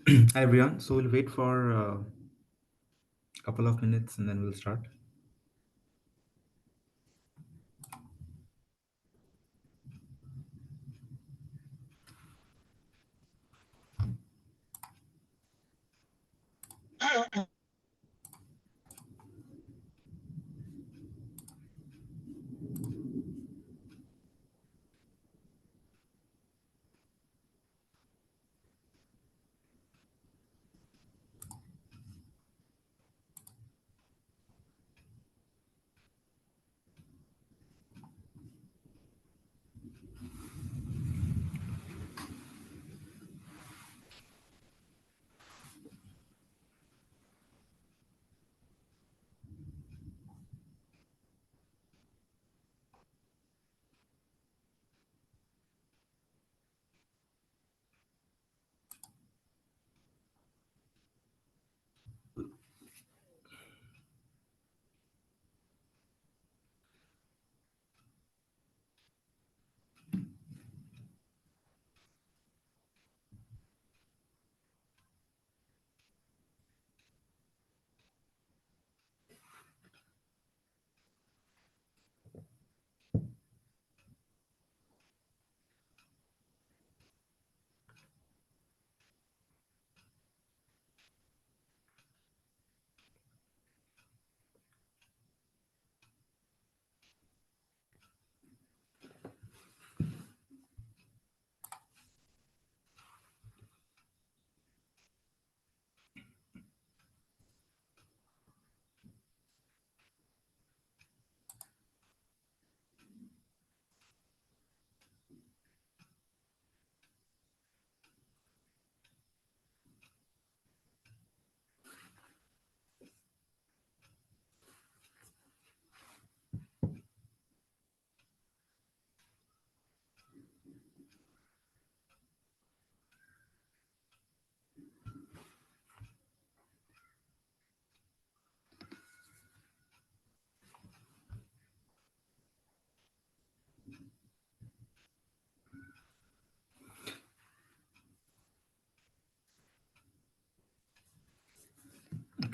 Hi everyone. So we'll wait for a couple of minutes and then we'll start.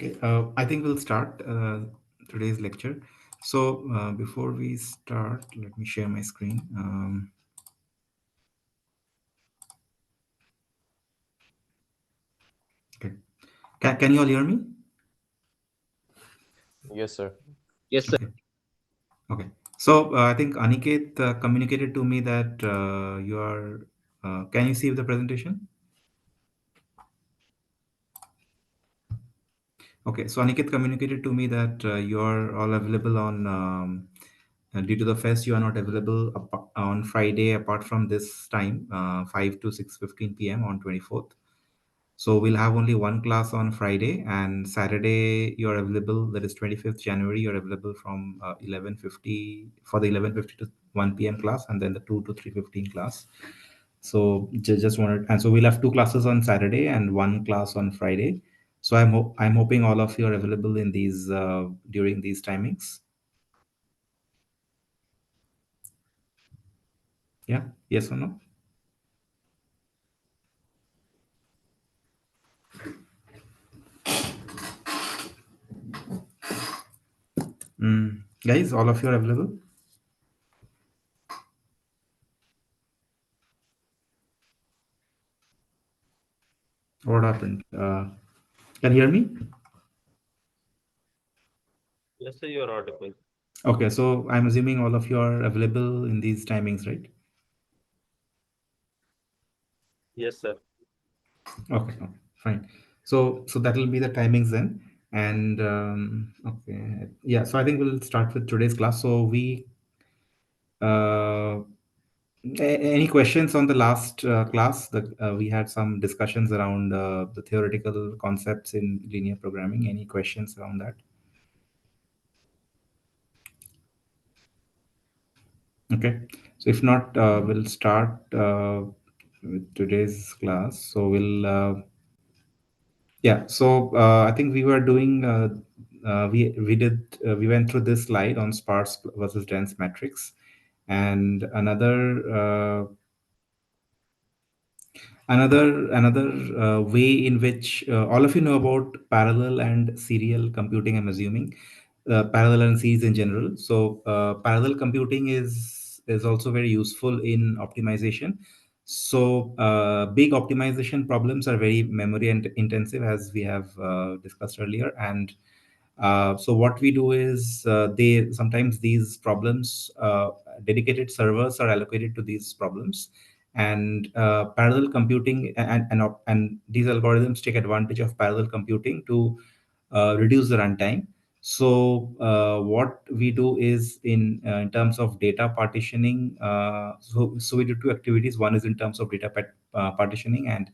Okay, I think we'll start today's lecture. So before we start, let me share my screen. Okay, can you all hear me? Yes, sir. Yes, sir. Okay, okay. So I think Aniket communicated to me that you are. Can you see the presentation? Okay, so Aniket communicated to me that you are all available on. Due to the fest, you are not available on Friday apart from this time, 5 to 6:15 p.m. on 24th. So we'll have only one class on Friday, and Saturday you're available. That is 25th January. You're available from 11:50 for the 11:50 to 1 p.m. class, and then the 2 to 3:15 class. So just wanted, and so we'll have two classes on Saturday and one class on Friday. So I'm hoping all of you are available in these during these timings. Yeah. Yes or no? Guys, all of you are available. What happened? Can you hear me? Yes, sir, you're audible. Okay, so I'm assuming all of you are available in these timings, right? Yes, sir. Okay, okay, fine. So that will be the timings then. And okay, yeah. So I think we'll start with today's class. So uh, any questions on the last class? That we had some discussions around the theoretical concepts in linear programming. Any questions around that? Okay. So if not, we'll start with today's class. So yeah. So I think we were doing we went through this slide on sparse versus dense matrix, and another way in which all of you know about parallel and serial computing. I'm assuming parallel and series in general. So parallel computing is also very useful in optimization. So big optimization problems are very memory and intensive, as we have discussed earlier. And so what we do is they sometimes these problems dedicated servers are allocated to these problems, and parallel computing and these algorithms take advantage of parallel computing to reduce the runtime. So what we do is in terms of data partitioning. So we do two activities. One is in terms of data partitioning and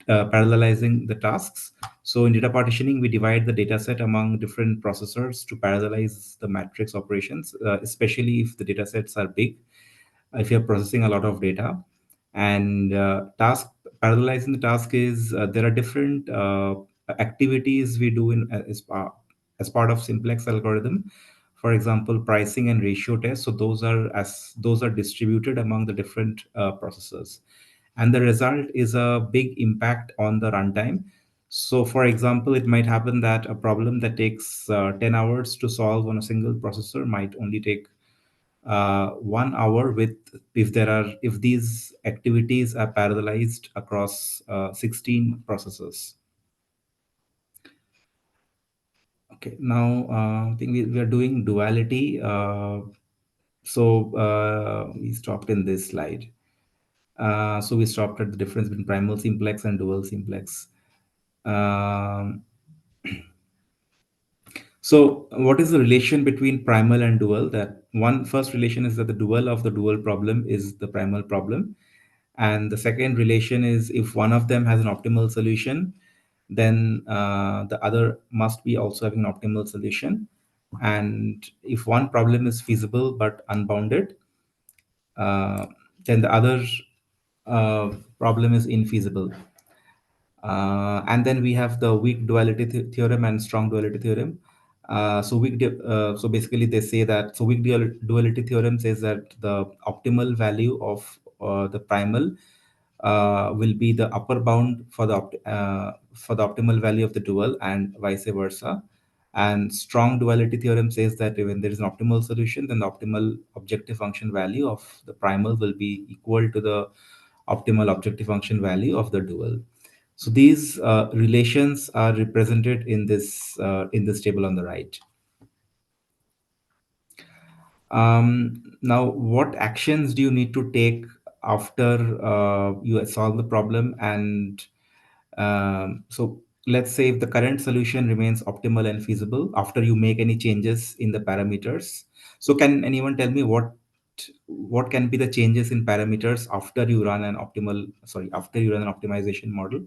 parallelizing the tasks. So in data partitioning, we divide the data set among different processors to parallelize the matrix operations, especially if the data sets are big, if you're processing a lot of data. And task parallelizing the task is there are different activities we do in as part of simplex algorithm. For example, pricing and ratio tests. So those are distributed among the different processors, and the result is a big impact on the runtime. So for example, it might happen that a problem that takes 10 hours to solve on a single processor might only take 1 hour with if these activities are parallelized across 16 processors. Okay, now I think we are doing duality. So we stopped in this slide. So we stopped at the difference between primal simplex and dual simplex. Um, so what is the relation between primal and dual? That one first relation is that the dual of the dual problem is the primal problem. And the second relation is if one of them has an optimal solution, then the other must be also having an optimal solution. And if one problem is feasible but unbounded, uh, then the other problem is infeasible. And then we have the weak duality theorem and strong duality theorem. So basically they say that so weak duality theorem says that the optimal value of the primal will be the upper bound for the optimal value of the dual and vice versa. And strong duality theorem says that when there is an optimal solution, then the optimal objective function value of the primal will be equal to the optimal objective function value of the dual. So these relations are represented in this table on the right. Now, what actions do you need to take after you solve the problem? And so let's say if the current solution remains optimal and feasible after you make any changes in the parameters. So can anyone tell me what can be the changes in parameters after you run an after you run an optimization model?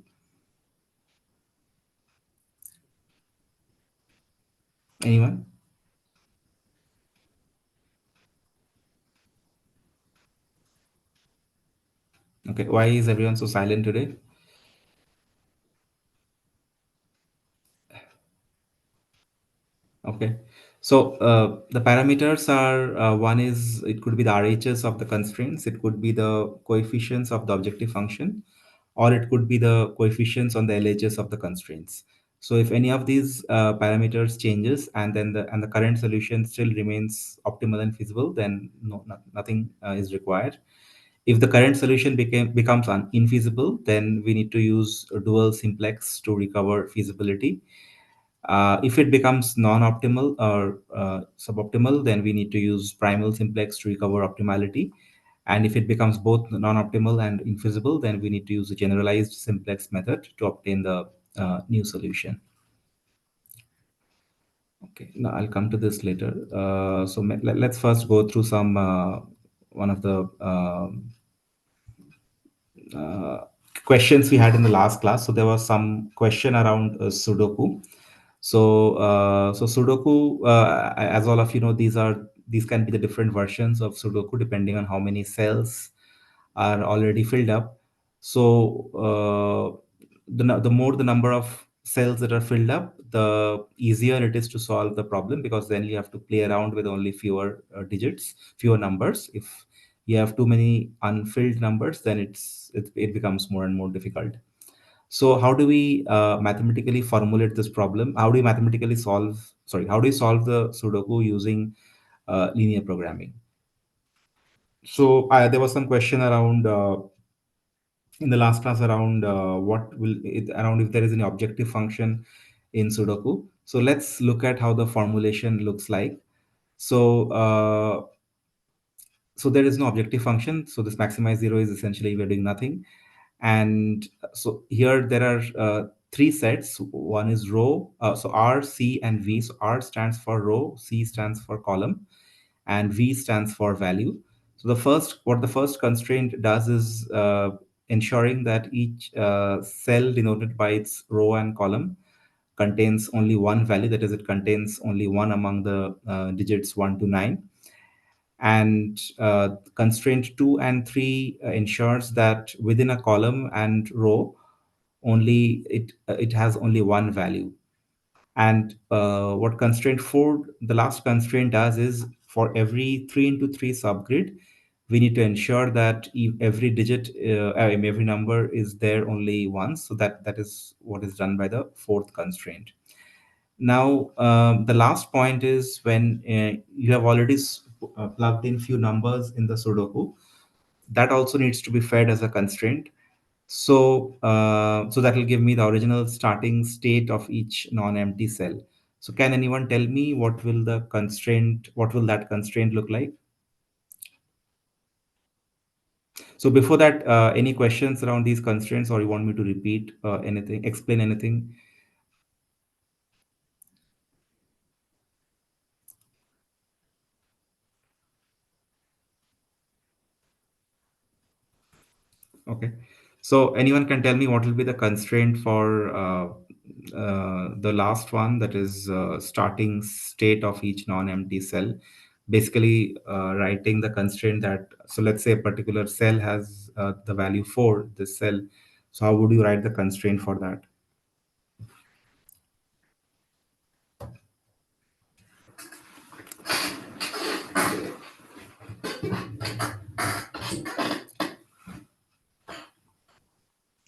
Anyone? Okay, why is everyone so silent today? Okay. So the parameters are one is it could be the RHS of the constraints, it could be the coefficients of the objective function, or it could be the coefficients on the LHS of the constraints. So if any of these parameters changes and then the current solution still remains optimal and feasible, then nothing is required. If the current solution becomes infeasible, then we need to use a dual simplex to recover feasibility. If it becomes non-optimal or suboptimal, then we need to use primal simplex to recover optimality. And if it becomes both non-optimal and infeasible, then we need to use a generalized simplex method to obtain the new solution. Okay, now I'll come to this later. So let's first go through some one of the uh, questions we had in the last class. So there was some question around Sudoku. So Sudoku, as all of you know, these can be the different versions of Sudoku depending on how many cells are already filled up. So the more the number of cells that are filled up, the easier it is to solve the problem, because then you have to play around with only fewer digits, fewer numbers. If you have too many unfilled numbers, then it becomes more and more difficult. So how do we mathematically formulate this problem? How do you mathematically solve? Sorry, how do you solve the Sudoku using linear programming? So there was some question around in the last class around around if there is any objective function in Sudoku. So let's look at how the formulation looks like. So so there is no objective function. So this maximize zero is essentially we're doing nothing. And so here there are three sets. One is row. So R, C, and V. So R stands for row, C stands for column, and V stands for value. So what the first constraint does is ensuring that each cell denoted by its row and column contains only one value. That is, it contains only one among the digits 1 to 9. And constraint 2 and 3 ensures that within a column and row only it has only one value. And what constraint 4, the last constraint, does is for every 3 into 3 subgrid, we need to ensure that every digit every number is there only once. So that is what is done by the fourth constraint. Now, the last point is when you have already plugged in few numbers in the Sudoku, that also needs to be fed as a constraint. So, so that will give me the original starting state of each non-empty cell. So, can anyone tell me what will that constraint look like? So, before that, any questions around these constraints, or you want me to repeat anything, explain anything? Okay. So anyone can tell me what will be the constraint for the last one, that is starting state of each non-empty cell. Basically, writing the constraint that, so let's say a particular cell has the value 4, this cell. So how would you write the constraint for that?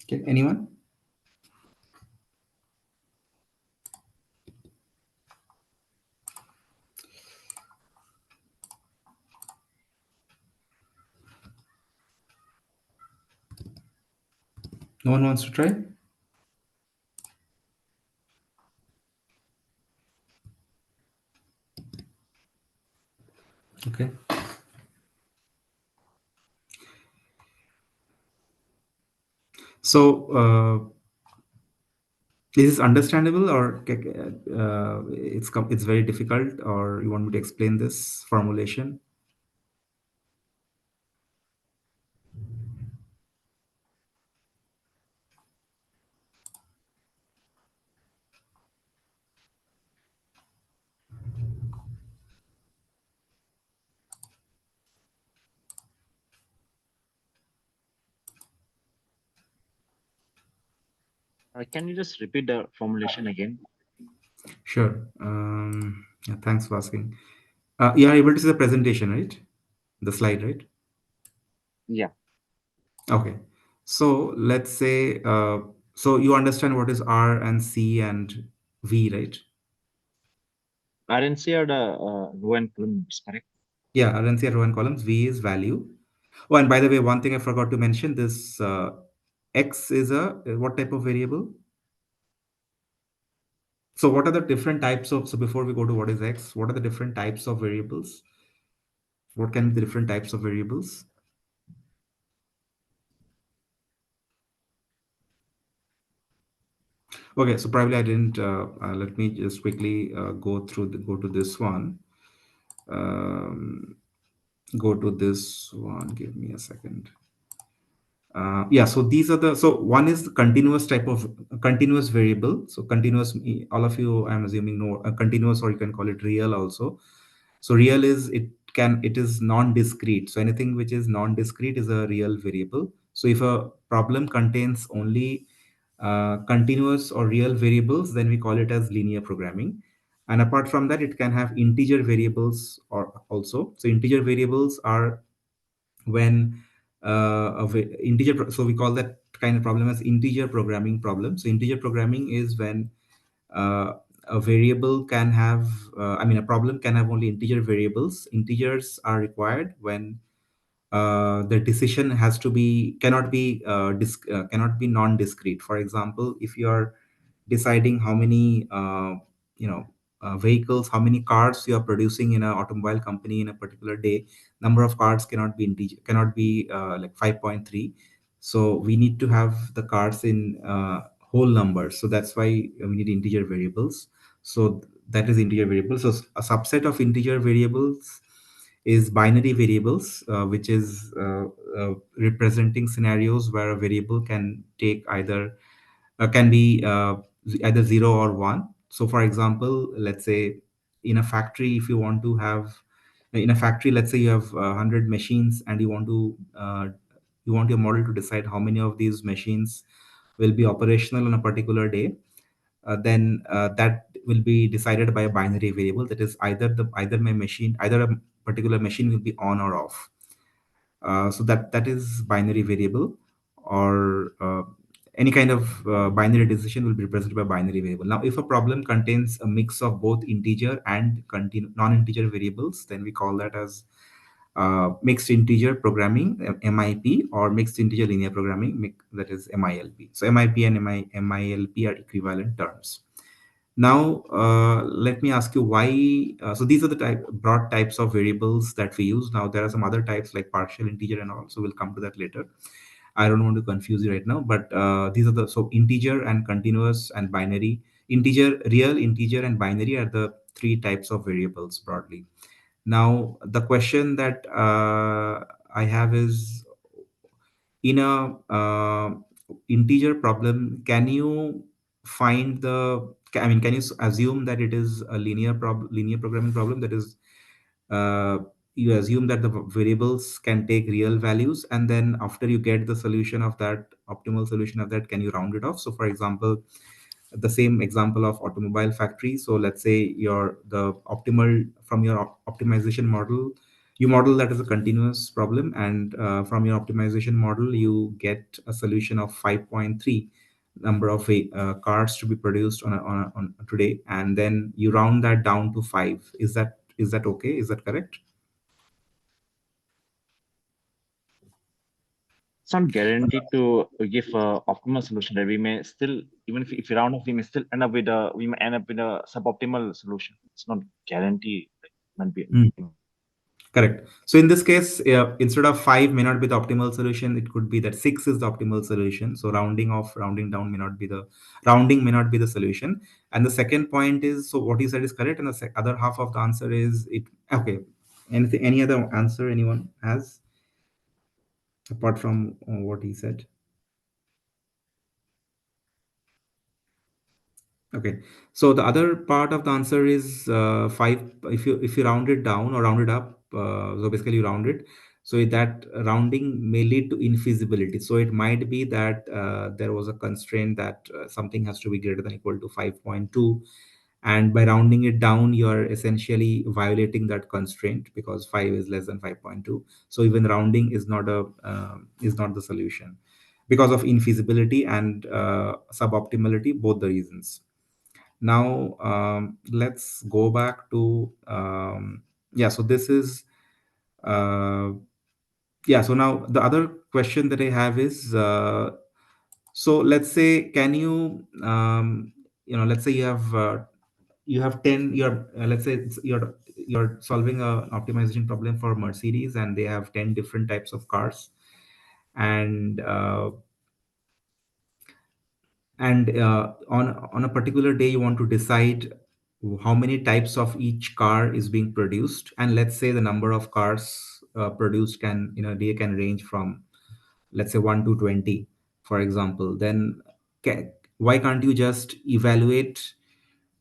Okay, anyone? No one wants to try? Okay. So, is this understandable, or it's very difficult, or you want me to explain this formulation? Can you just repeat the formulation again? Sure. Yeah, thanks for asking. You are able to see the presentation, right? The slide, right? Yeah. Okay. So let's say, so you understand what is R and C and V, right? RNC are the row and columns, correct? Yeah, R and C are row and columns. V is value. Oh, and by the way, one thing I forgot to mention: this X is a what type of variable? So what are the different types of? So before we go to what is X, what are the different types of variables? What can be the different types of variables? Okay, so probably I didn't. Let me just quickly go to this one. Um, Go to this one. Give me a second. Yeah, so these are the, so one is the continuous type of continuous variable. So continuous, all of you, I'm assuming, know continuous, or you can call it real also. So real is, it is non-discrete. So anything which is non-discrete is a real variable. So if a problem contains only continuous or real variables, then we call it as linear programming. And apart from that, it can have integer variables or also. So integer variables are when so we call that kind of problem as integer programming problem. So integer programming is when a variable can have I mean, a problem can have only integer variables. Integers are required when the decision has to be cannot be non-discrete. For example, if you are deciding how many you know vehicles, how many cars you are producing in an automobile company in a particular day, number of cars cannot be integer, cannot be like 5.3. So we need to have the cars in whole numbers. So that's why we need integer variables. So that is integer variables. So a subset of integer variables is binary variables, which is representing scenarios where a variable can take either can be either 0 or 1. So for example, let's say in a factory, if you want to have in a factory, let's say you have 100 machines, and you want your model to decide how many of these machines will be operational on a particular day. Then that will be decided by a binary variable, that is either my machine, either a particular machine will be on or off. So that is binary variable, or any kind of binary decision will be represented by binary variable. Now, if a problem contains a mix of both integer and non-integer variables, then we call that as mixed integer programming, MIP, or mixed integer linear programming, that is MILP. So MIP and MILP are equivalent terms. Now, let me ask you why. So these are the broad types of variables that we use. Now, there are some other types like partial integer and all. So we'll come to that later. I don't want to confuse you right now, but these are the, so integer and continuous and binary. Integer, real, integer, and binary are the three types of variables broadly. Now, the question that I have is, in a integer problem, can you find the I mean, can you assume that it is a linear programming problem, that is uh, you assume that the variables can take real values, and then after you get the solution of that, optimal solution of that, can you round it off? So for example, the same example of automobile factory. So let's say your the optimal from your optimization model, you model that as a continuous problem, and from your optimization model you get a solution of 5.3 number of cars to be produced on today, and then you round that down to 5. Is that okay? Is that correct? not guaranteed to give a optimal solution. That we may still, even if we round off, we may still end up with a we may end up with a suboptimal solution. It's not guaranteed. Like, might be Mm, optimal. correct. So in this case, instead of 5 may not be the optimal solution, it could be that 6 is the optimal solution. So rounding off, rounding down may not be the rounding may not be the solution. And the second point is, so what you said is correct, and the other half of the answer is it. Okay. Anything? Any other answer anyone has apart from what he said? Okay, so the other part of the answer is 5. If you round it down or round it up, so basically you round it. So that rounding may lead to infeasibility. So it might be that there was a constraint that something has to be greater than equal to 5.2, and by rounding it down, you are essentially violating that constraint because 5 is less than 5.2. So even rounding is not the solution because of infeasibility and suboptimality, both the reasons. Now, let's go back to yeah. So this is uh, yeah. So now the other question that I have is so let's say can you let's say you have 10 you're let's say you're solving an optimization problem for Mercedes and they have 10 different types of cars, and on a particular day you want to decide how many types of each car is being produced, and let's say the number of cars produced can in a day can range from, let's say, 1 to 20, for example. Then why can't you just evaluate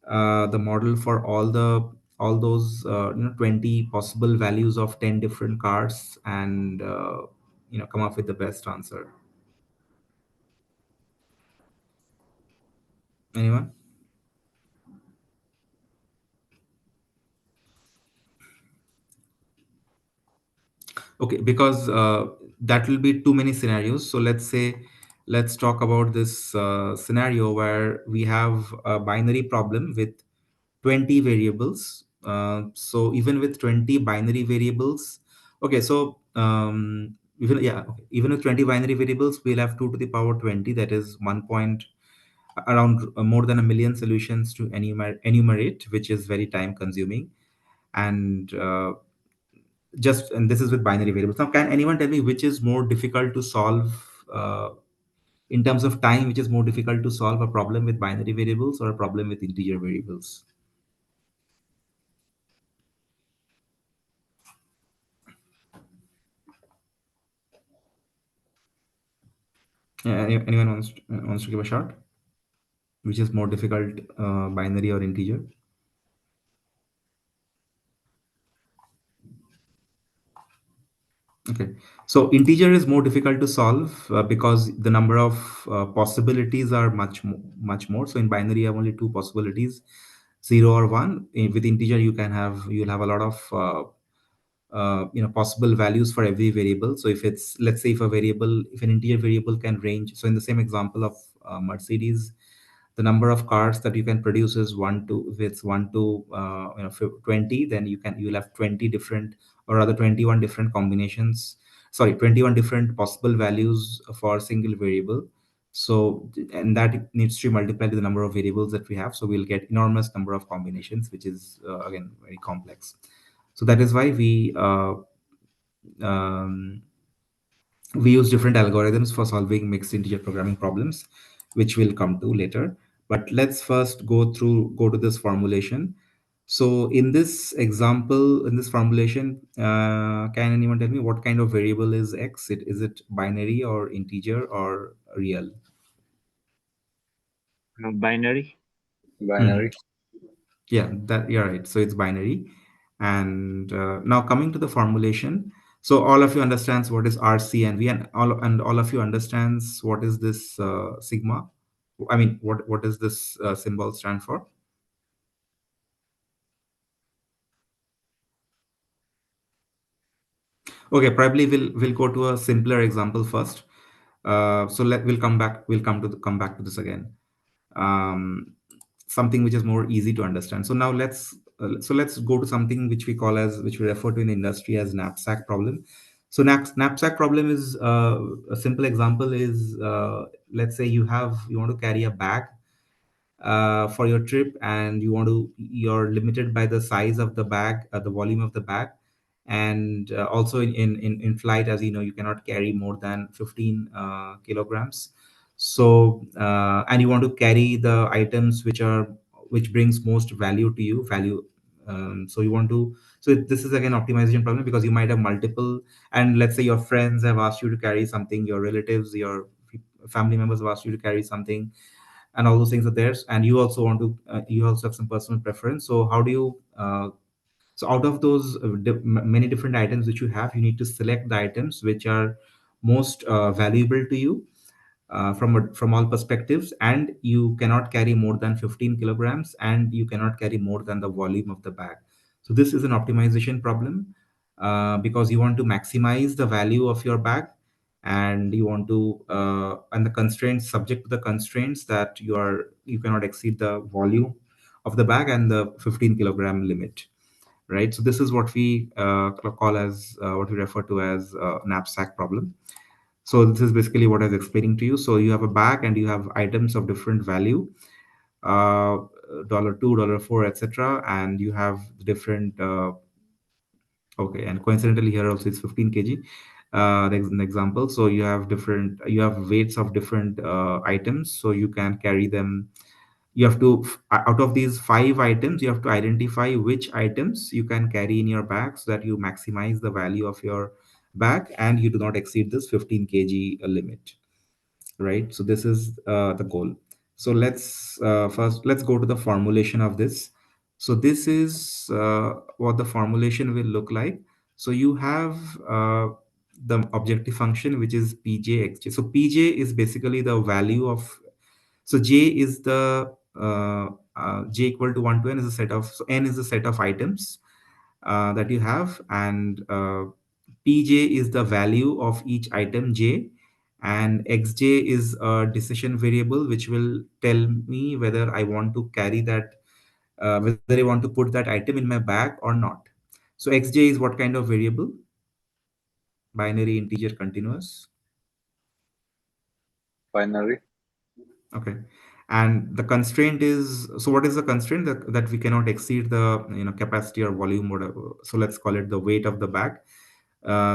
the model for all those 20 possible values of 10 different cars and come up with the best answer? Anyone? Okay, because that will be too many scenarios. So let's talk about this scenario where we have a binary problem with 20 variables. So even with 20 binary variables, okay, so even with 20 binary variables, we'll have 2 to the power 20, that is 1 point around more than a million solutions to enumerate, which is very time consuming. And and this is with binary variables. Now, can anyone tell me which is more difficult to solve in terms of time, which is more difficult to solve, a problem with binary variables or a problem with integer variables? Yeah, anyone wants to give a shot? Which is more difficult, binary or integer? Okay, so integer is more difficult to solve because the number of possibilities are much more. So in binary, you have only two possibilities, 0 or 1. With integer, you'll have a lot of possible values for every variable. So if it's, let's say, if an integer variable can range, so in the same example of Mercedes, the number of cars that you can produce is 1 to, if it's 1 to 20, then you'll have 20 different, or rather 21 different combinations, sorry, 21 different possible values for a single variable. So, and that needs to multiply the number of variables that we have, so we'll get enormous number of combinations, which is again very complex. So that is why um, we use different algorithms for solving mixed integer programming problems, which we'll come to later. But let's first go to this formulation. So in this example, in this formulation, can anyone tell me what kind of variable is x? Is it binary or integer or real? Binary. Mhm. Binary. Yeah, that you're right. So it's binary. And now coming to the formulation. So all of you understands what is RC and V, and all of you understands what is this sigma. I mean, what does this symbol stand for? Okay, probably we'll go to a simpler example first. So we'll come back to this again. Um, Something which is more easy to understand. So now let's go to something which we refer to in the industry as knapsack problem. So knapsack problem is a simple example is, let's say you want to carry a bag for your trip, and you're limited by the size of the bag, the volume of the bag, and also in flight, as you know, you cannot carry more than 15 kilograms. So and you want to carry the items which brings most value to you, so you want to, so this is again optimization problem, because you might have multiple, and let's say your friends have asked you to carry something, your relatives, your family members have asked you to carry something, and all those things are there, and you also want to, you also have some personal preference. So how do you so out of those many different items which you have, you need to select the items which are most valuable to you, from all perspectives, and you cannot carry more than 15 kilograms, and you cannot carry more than the volume of the bag. So this is an optimization problem, because you want to maximize the value of your bag, and you want to, and the constraints, subject to the constraints that you cannot exceed the volume of the bag and the 15 kilogram limit, right? So this is what we call as, what we refer to as knapsack problem. So this is basically what I was explaining to you. So you have a bag and you have items of different value, uh, dollar two, dollar four, etc., and you have different. Okay, and coincidentally here also it's 15 kg. There's an example. So you have weights of different items, so you can carry them. You have to, out of these five items, you have to identify which items you can carry in your bag, so that you maximize the value of your bag and you do not exceed this 15 kg limit, right? So this is the goal. So let's go to the formulation of this. So this is what the formulation will look like. So you have the objective function, which is pj. So pj is basically the value of, so j is the j equal to 1 to n is a set of, so n is a set of items that you have, and pj is the value of each item j, and xj is a decision variable which will tell me whether I want to carry that, whether I want to put that item in my bag or not. So xj is what kind of variable? Binary, integer, continuous? Binary. Okay. And the constraint is, so what is the constraint? That we cannot exceed the, capacity or volume, whatever. So let's call it the weight of the bag.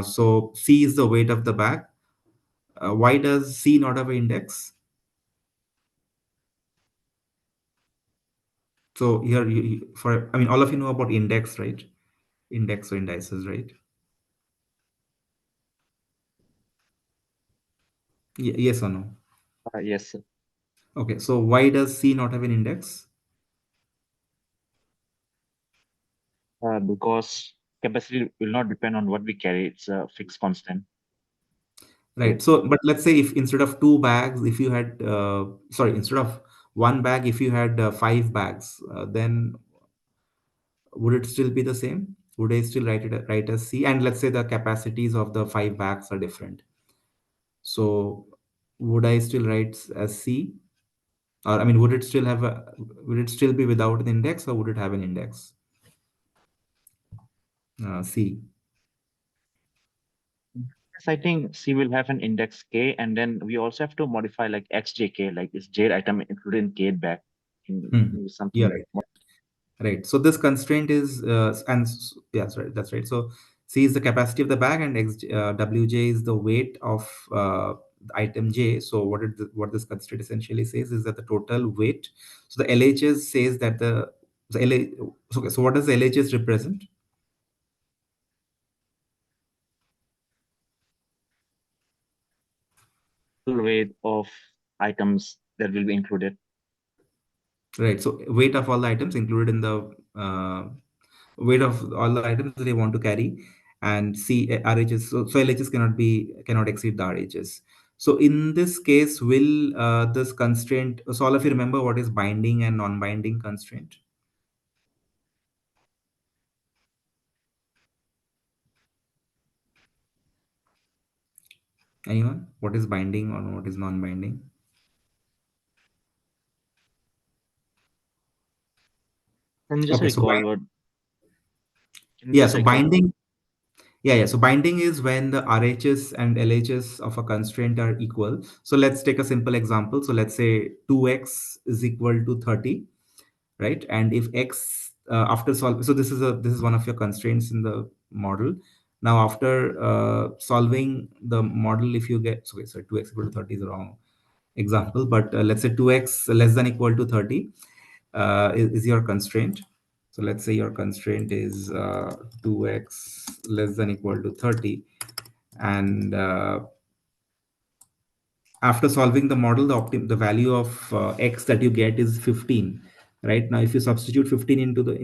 So C is the weight of the bag. Why does C not have an index? So here, for, I mean, all of you know about index, right? Index or indices, right? Yes or no? Yes, sir. Okay. So why does C not have an index? Because capacity will not depend on what we carry. It's a fixed constant. Right. So, but let's say if instead of two bags, if you had, sorry, instead of one bag, if you had five bags, then would it still be the same? Would I still write as C? And let's say the capacities of the five bags are different. So would I still write as C? Or I mean, would it still be without an index, or would it have an index? C. Yes, I think C will have an index K, and then we also have to modify like XJK, like is J item included in K bag, in Yeah, something. right. Right. So this constraint is, yeah, sorry, that's right. So C is the capacity of the bag, and Wj is the weight of the item J. So what this constraint essentially says is that the total weight. So the LHS says that the LH. Okay. So what does the LHS represent? Total weight of items that will be included. Right. So weight of all the items included in the weight of all the items they want to carry, and C RHS. So LHS cannot exceed the RHS. So in this case, will this constraint? So all of you remember what is binding and non-binding constraint? Anyone? What is binding or what is non-binding? Can you just Okay. So recall what? Can you yeah. just So recall? binding. Yeah. So binding is when the RHS and LHS of a constraint are equal. So let's take a simple example. So let's say 2x is equal to 30, right? And if x after solve, so this is one of your constraints in the model. Now after solving the model, if you get, so 2x equal to 30 is the wrong example, but let's say 2x less than equal to 30 is your constraint. So let's say your constraint is 2x less than equal to 30, and after solving the model, the value of x that you get is 15. Right now, if you substitute 15 into the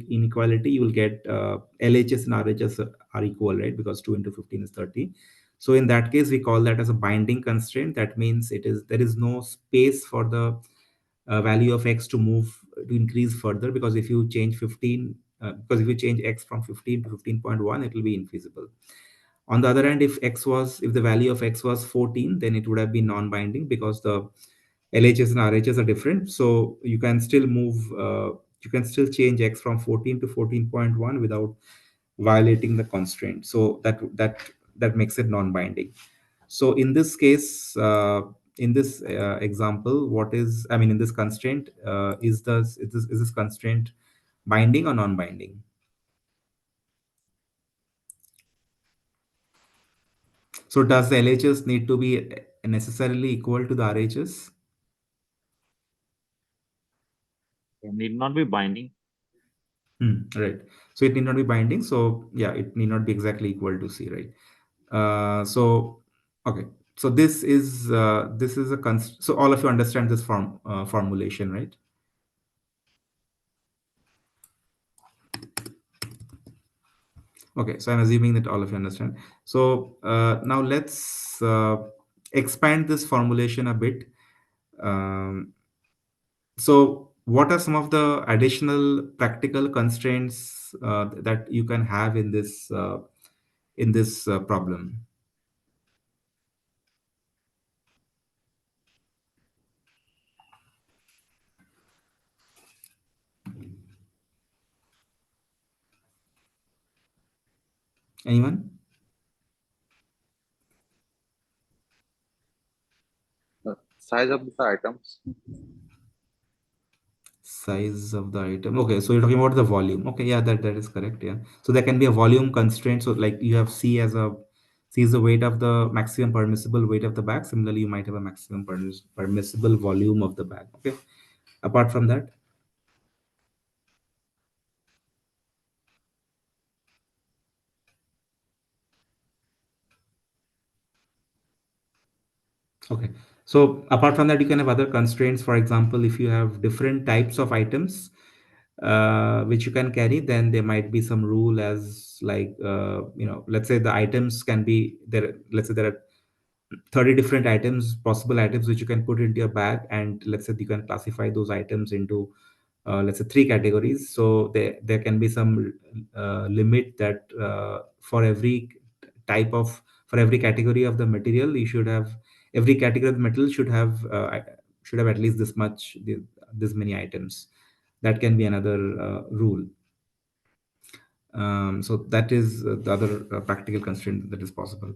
inequality, you will get LHS and RHS are equal, right? Because 2 into 15 is 30. So in that case, we call that as a binding constraint. That means there is no space for the value of x to move to increase further, because if you change 15, because if you change x from 15 to 15.1, it will be infeasible. On the other hand, if the value of x was 14, then it would have been non-binding, because the LHS and RHS are different. So you can still you can still change x from 14 to 14.1 without violating the constraint. So that makes it non-binding. So in this case, in this example, in this constraint, is this constraint binding or non-binding? So does the LHS need to be necessarily equal to the RHS? It need not be binding. Right. So it need not be binding. So yeah, it need not be exactly equal to C, right? So okay. So this is so all of you understand this formulation, right? Okay. So I'm assuming that all of you understand. So now let's expand this formulation a bit. Um, So, what are some of the additional practical constraints that you can have in this problem? Anyone? Size of the items. Size of the item. Okay, so you're talking about the volume. Okay, yeah, that is correct. Yeah, so there can be a volume constraint. So like you have C is the weight of the maximum permissible weight of the bag. Similarly, you might have a maximum permissible volume of the bag. Okay. Apart from that. Okay. So apart from that, you can have other constraints. For example, if you have different types of items which you can carry, then there might be some rule as like let's say the items can be there. Let's say there are 30 different possible items which you can put into your bag, and let's say you can classify those items into let's say three categories. So there can be some limit that for every category of the material, you should have every category of the metal should have at least this many items. That can be another rule. So that is the other practical constraint that is possible.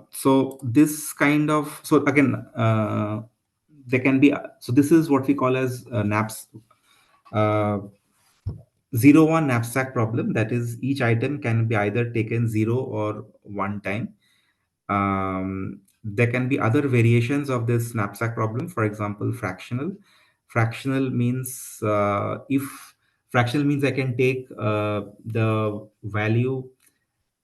So this kind of, so again, there can be, so this is what we call as naps uh, 0 1 knapsack problem. That is, each item can be either taken 0 or 1 time. There can be other variations of this knapsack problem. For example, fractional means I can take the value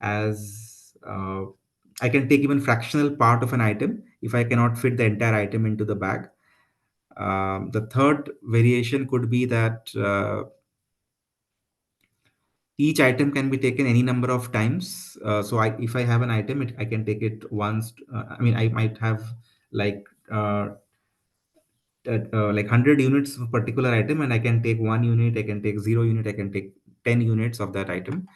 as I can take even fractional part of an item if I cannot fit the entire item into the bag. The third variation could be that each item can be taken any number of times. If I have an item, I can take it once. I might have like like 100 units of a particular item, and I can take 1 unit, I can take 0 unit, I can take 10 units of that item.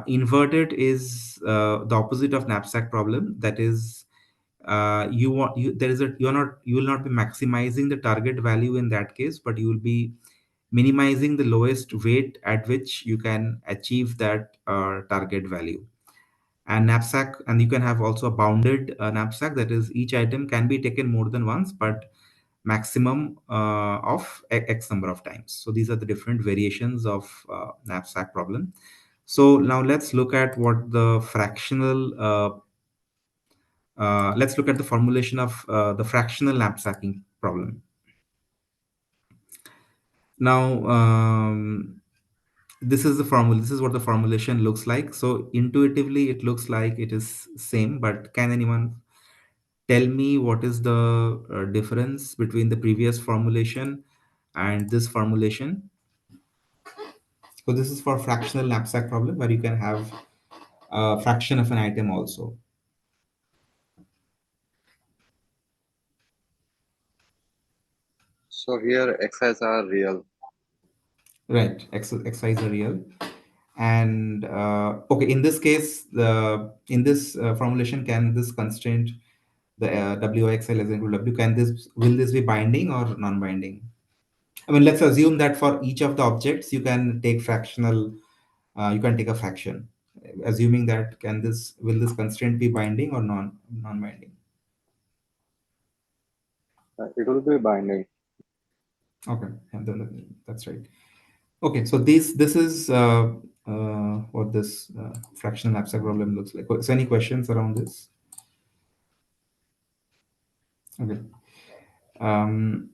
Inverted is the opposite of knapsack problem. That is, you want you there is a you're not you will not be maximizing the target value in that case, but you will be minimizing the lowest weight at which you can achieve that target value. And knapsack, and you can have also a bounded knapsack, that is each item can be taken more than once, but maximum of x number of times. So these are the different variations of knapsack problem. So now let's look at what the fractional let's look at the formulation of the fractional knapsacking problem. Now, this is the formula. This is what the formulation looks like. So intuitively, it looks like it is same. But can anyone tell me what is the difference between the previous formulation and this formulation? So this is for fractional knapsack problem, where you can have a fraction of an item also. So here x's are real. Right, xy's are real. And okay, in this case, the in this formulation, can this constraint, the wxl is equal to w, can this, will this be binding or non-binding? I mean, let's assume that for each of the objects you can take fractional, you can take a fraction. Assuming that, can this, will this constraint be binding or non-binding? It will be binding. Okay, and then that's right. Okay, so this is what this fractional knapsack problem looks like. So any questions around this? Okay. Um,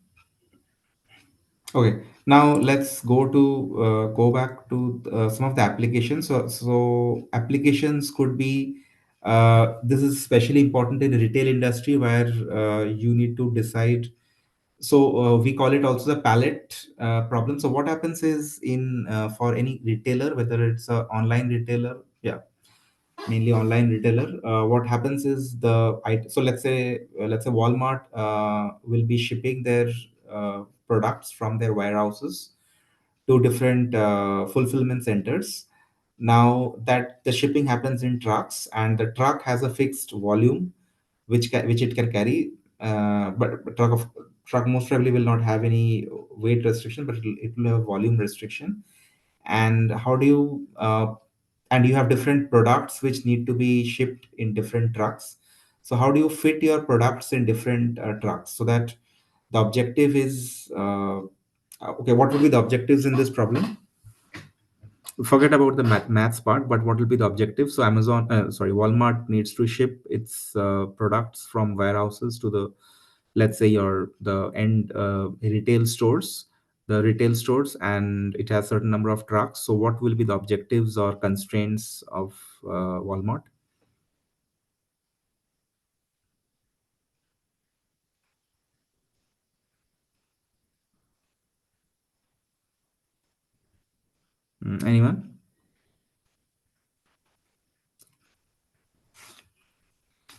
okay. Now let's go back to some of the applications. So applications could be, this is especially important in the retail industry, where you need to decide. So we call it also the palette problem. So what happens is, in for any retailer, whether it's a online retailer, yeah, mainly online retailer, what happens is so let's say Walmart will be shipping their products from their warehouses to different fulfillment centers. Now that the shipping happens in trucks, and the truck has a fixed volume which it can carry, but truck most probably will not have any weight restriction, but it will have volume restriction. And how do you and you have different products which need to be shipped in different trucks. So how do you fit your products in different trucks, so that the objective is okay, what will be the objectives in this problem? Forget about the maths part, but what will be the objective? So Walmart needs to ship its products from warehouses to the, let's say, the end retail stores, and it has certain number of trucks. So what will be the objectives or constraints of Walmart? Anyone?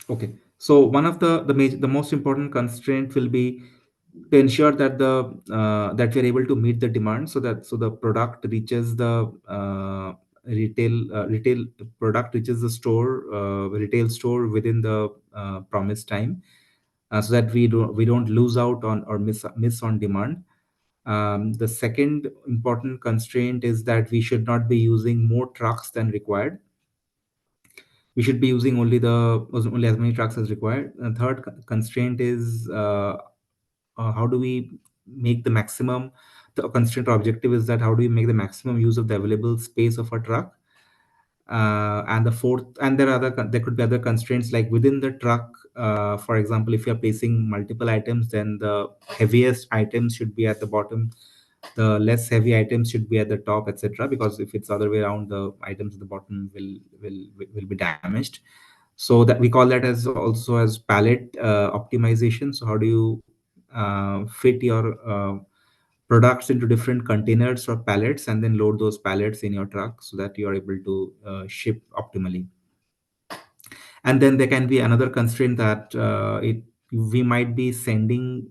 Okay. So one of the most important constraint will be to ensure that that we're able to meet the demand, so the product reaches the retail product reaches the retail store within the promised time, so that we don't lose out on or miss on demand. The second important constraint is that we should not be using more trucks than required. We should be using only as many trucks as required. And third constraint is, how do we make the maximum, the constraint or objective is that how do we make the maximum use of the available space of a truck. And the fourth, and there could be other constraints, like within the truck, for example, if you're placing multiple items, then the heaviest items should be at the bottom, the less heavy items should be at the top, etc., because if it's other way around, the items at the bottom will be damaged. So that we call that as also as pallet optimization. So how do you fit your products into different containers or pallets, and then load those pallets in your truck so that you are able to ship optimally. And then there can be another constraint that we might be sending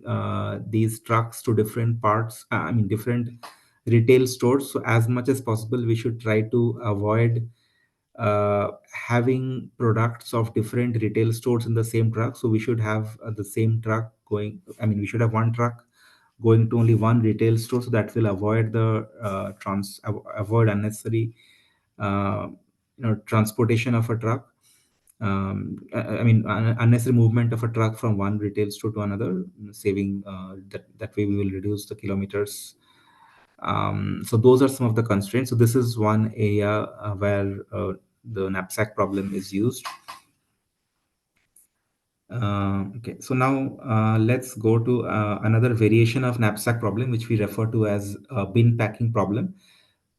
these trucks to different parts, different retail stores. So as much as possible, we should try to avoid having products of different retail stores in the same truck. So we should have the same truck going. We should have one truck going to only one retail store, so that will avoid the avoid unnecessary transportation of a truck. I mean, unnecessary movement of a truck from one retail store to another, saving that way we will reduce the kilometers. So those are some of the constraints. So this is one area where the knapsack problem is used. Okay, so now let's go to another variation of knapsack problem, which we refer to as bin packing problem.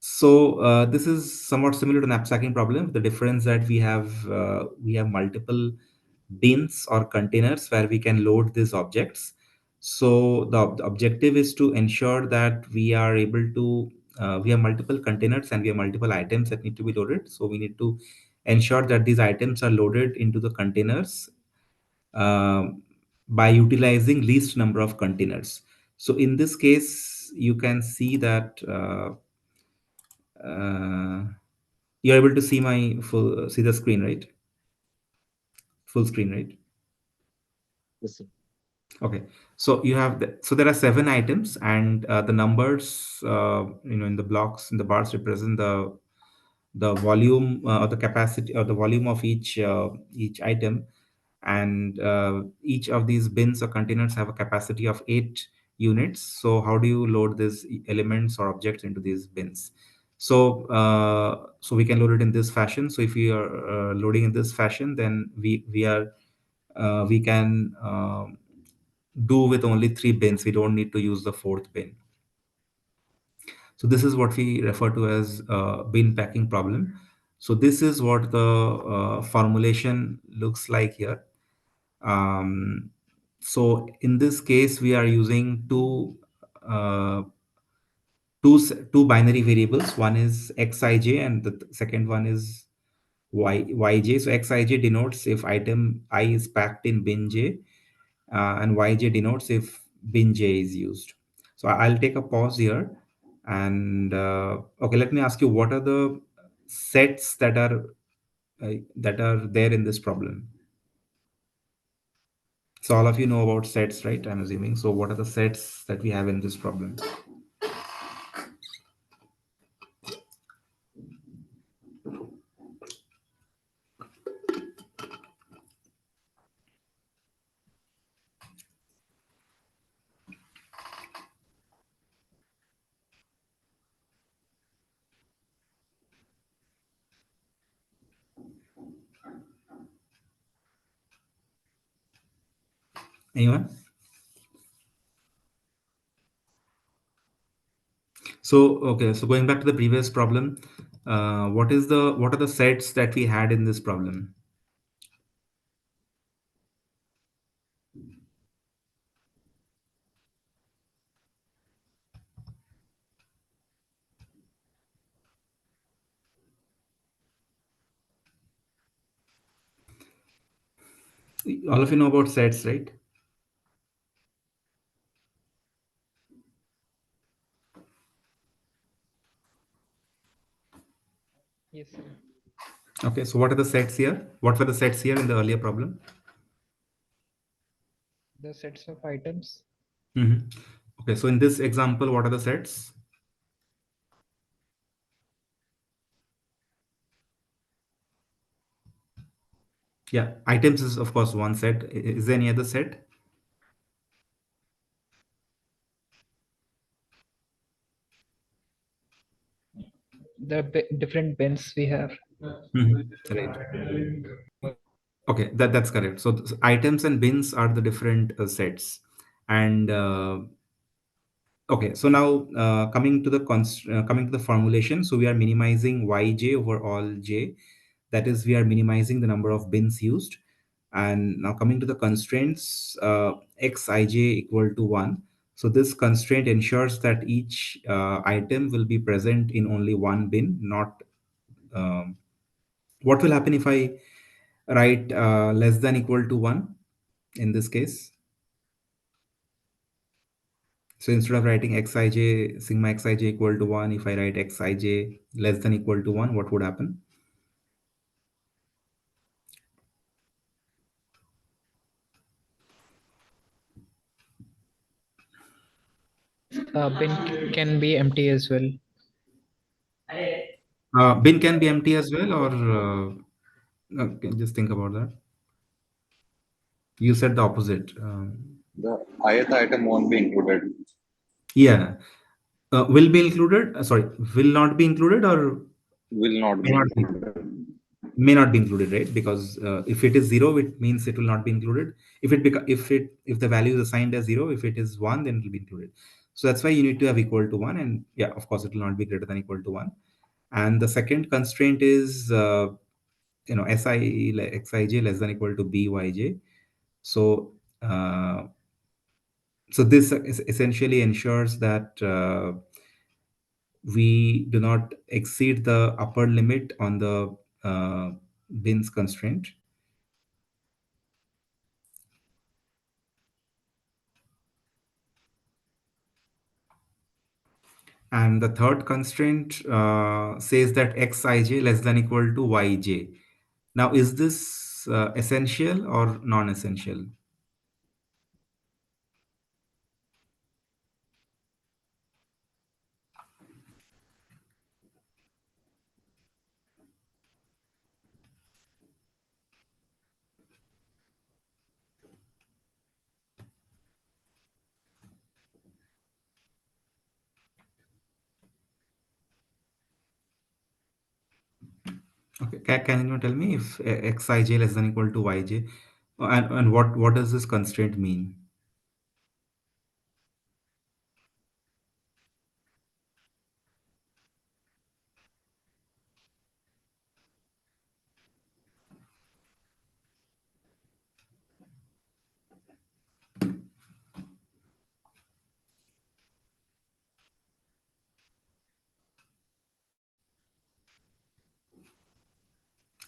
So this is somewhat similar to knapsacking problem. The difference that we have multiple bins or containers where we can load these objects. So the objective is to ensure that we are able to we have multiple containers and we have multiple items that need to be loaded. So we need to ensure that these items are loaded into the containers uh, by utilizing least number of containers. So in this case, you can see that you're able to see my full see the screen, right? Full screen, right? Yes, sir. Okay, so you have so there are 7 items, and the numbers in the blocks in the bars represent the volume or the capacity or the volume of each item, and each of these bins or containers have a capacity of 8 units. So how do you load these elements or objects into these bins? So so we can load it in this fashion. So if we are loading in this fashion, then we can do with only 3 bins. We don't need to use the fourth bin. So this is what we refer to as bin packing problem. So this is what the formulation looks like here. Um, so in this case, we are using uh, two binary variables. One is xij and the second one is yj. So xij denotes if item I is packed in bin j, and yj denotes if bin j is used. So I'll take a pause here, and okay, let me ask you, what are the sets that are there in this problem? So all of you know about sets, right? I'm assuming. So what are the sets that we have in this problem? Anyone? So okay, so going back to the previous problem, what are the sets that we had in this problem? All of you know about sets, right? Yes, sir. Okay, so what are the sets here? What were the sets here in the earlier problem? The sets of items. Mhm. Okay, so in this example, what are the sets? Yeah, items is of course one set. Is there any other set? The different bins we have. Mhm. Right. Okay, that's correct. So items and bins are the different sets, and okay. So now coming to the formulation. So we are minimizing yj over all j. That is, we are minimizing the number of bins used. And now coming to the constraints, xij equal to 1. So this constraint ensures that each item will be present in only one bin. Not what will happen if I write less than equal to 1 in this case? So instead of writing xij, sigma xij equal to 1, if I write xij less than equal to 1, what would happen? Bin can be empty as well. Bin can be empty as well, or just think about that. You said the opposite. The ith item won't be included. Yeah, will be included. Sorry, will not be included, or Will not may be not be, included. may not be included, right? Because if it is zero, it means it will not be included. If the value is assigned as zero, if it is one, then it will be included. So that's why you need to have equal to one, and yeah, of course, it will not be greater than equal to one. And the second constraint is xij less than equal to byj. So this essentially ensures that we do not exceed the upper limit on the bins constraint. And the third constraint says that xij less than equal to yj. Now, is this essential or non-essential? Okay, can you tell me if xij less than equal to yj, and what does this constraint mean?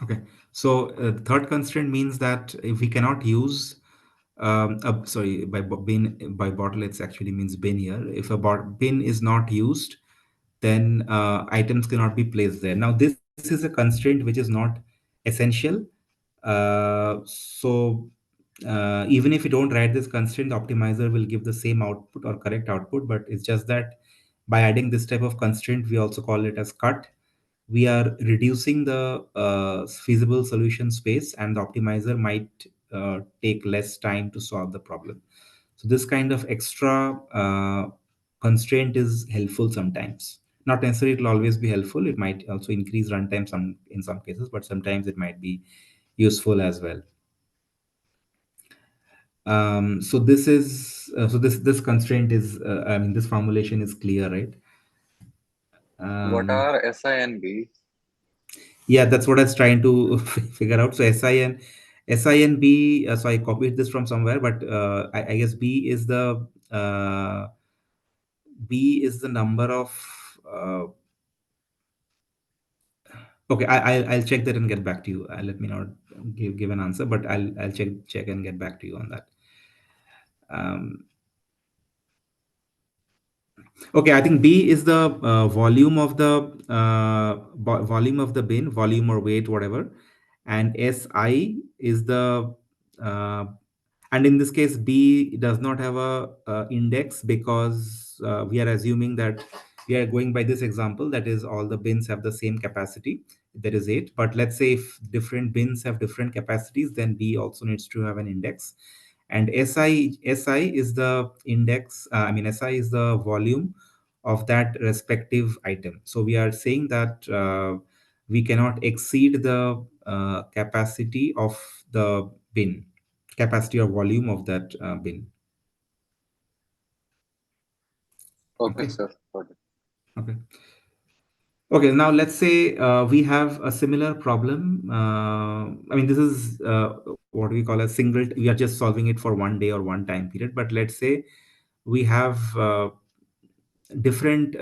Okay, so the third constraint means that if we cannot use, sorry, by bottle, it actually means bin here. If a bin is not used, then items cannot be placed there. Now, this is a constraint which is not essential. So even if you don't write this constraint, the optimizer will give the same output or correct output, but it's just that by adding this type of constraint, we also call it as cut. We are reducing the feasible solution space, and the optimizer might take less time to solve the problem. So this kind of extra constraint is helpful sometimes. Not necessarily it will always be helpful. It might also increase runtime in some cases, but sometimes it might be useful as well. So this constraint is this formulation is clear, right? What are SI and B? Yeah, that's what I was trying to figure out. So SINB, so I copied this from somewhere, but I guess B is the number of. Okay, I'll check that and get back to you. Let me not give an answer, but I'll check and get back to you on that. Um, Okay, I think B is the volume of the volume of the bin, volume or weight, whatever, and SI is the uh, and in this case B does not have a index because we are assuming that we are going by this example, that is all the bins have the same capacity. There is 8, but let's say if different bins have different capacities, then B also needs to have an index. And SI is the index. SI is the volume of that respective item. So we are saying that we cannot exceed the capacity of the bin, capacity or volume of that bin. Okay, Okay. sir. Got it. Okay. Okay. Now let's say we have a similar problem. This is what we call a single. We are just solving it for one day or one time period. But let's say we have different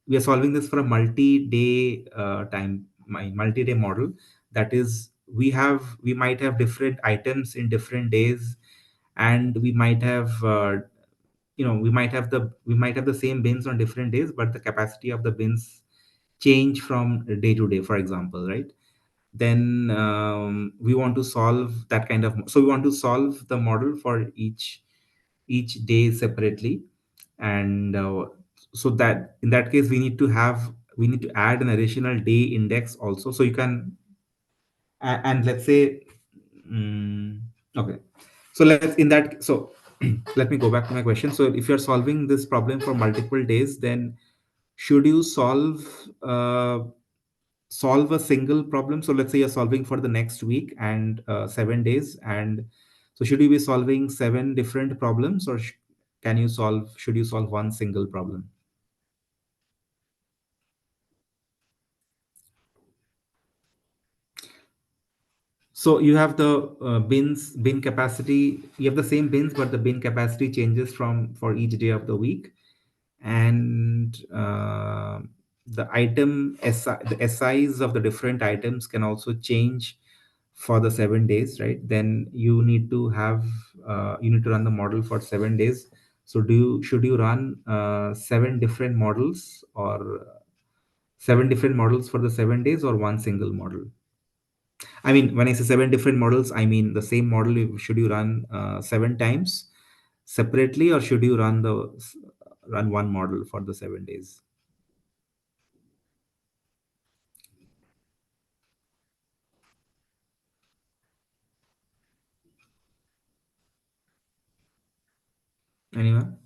we are solving this for a multi-day multi-day model. That is, we might have different items in different days, and we might have we might have the same bins on different days, but the capacity of the bins change from day to day, for example, right? Then we want to solve that kind of, so we want to solve the model for each day separately. and so that in that case we need to add an additional day index also. So you can and let's say okay, so let's in that so let me go back to my question. So if you're solving this problem for multiple days, then should you solve a single problem? So let's say you're solving for the next week and 7 days, and so should you be solving seven different problems, or should you solve one single problem? So you have the bin capacity. You have the same bins, but the bin capacity changes from for each day of the week, and the the SIs of the different items can also change for the 7 days, right? Then you need to run the model for 7 days. So should you run seven different models, or seven different models for the 7 days, or one single model? I mean, when I say seven different models, I mean the same model. Should you run seven times separately, or should you run one model for the 7 days? Anyone?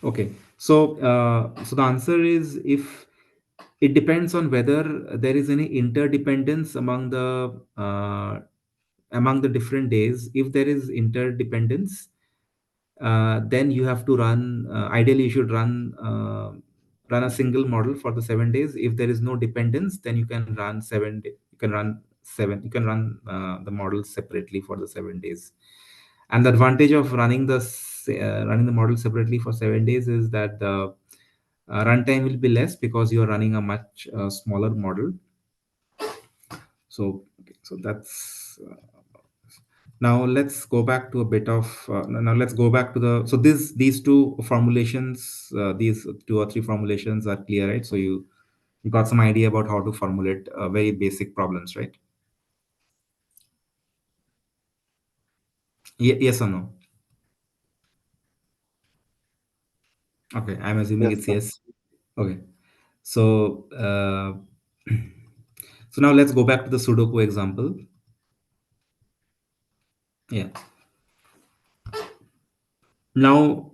Okay. So the answer is, if it depends on whether there is any interdependence among the different days. If there is interdependence, then you have to run. Ideally, you should run a single model for the 7 days. If there is no dependence, then you can run You can run seven. You can run the models separately for the 7 days. And the advantage of running the model separately for 7 days is that the runtime will be less, because you are running a much smaller model. So okay, so that's now let's go back to a bit of now let's go back to these two formulations, these two or three formulations are clear, right? So you got some idea about how to formulate very basic problems, right? Yes or no? Okay, I'm assuming Yes, it's sir. yes. Okay, so so now let's go back to the Sudoku example. Yeah. Now,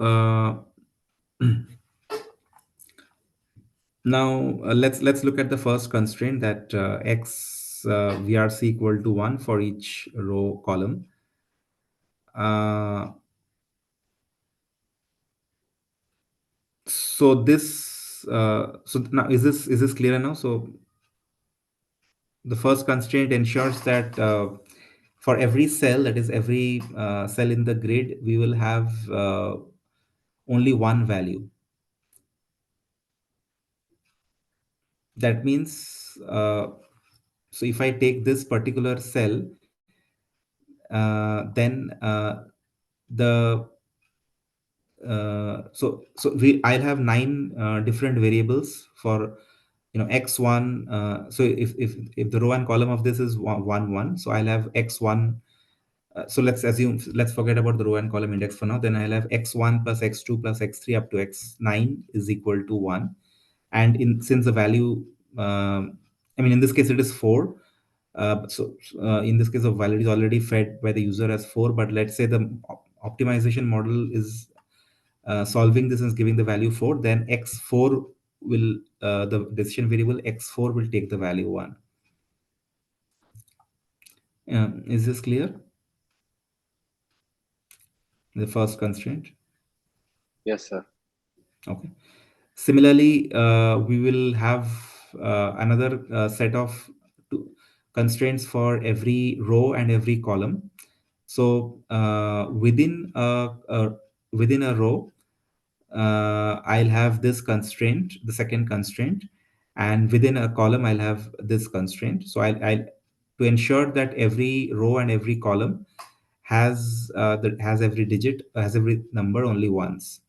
let's look at the first constraint, that x VRC equal to 1 for each row column. Uh, so now is this clear now? So the first constraint ensures that for every cell, that is every cell in the grid, we will have only one value. That means, so if I take this particular cell, then the I'll have nine different variables for x1. So if the row and column of this is 1 1, so I'll have x1. So let's forget about the row and column index for now. Then I'll have x1 plus x2 plus x3 up to x9 is equal to 1. And since the value, I mean, in this case it is 4. In this case, the value is already fed by the user as 4. But let's say the optimization model is solving this and giving the value 4. Then x4 will the decision variable x4 will take the value 1. Is this clear? The first constraint. Yes, sir. Okay. Similarly, we will have another set of constraints for every row and every column. So within a row, I'll have this constraint, the second constraint, and within a column, I'll have this constraint. So I'll to ensure that every row and every column has every digit, has every number only once.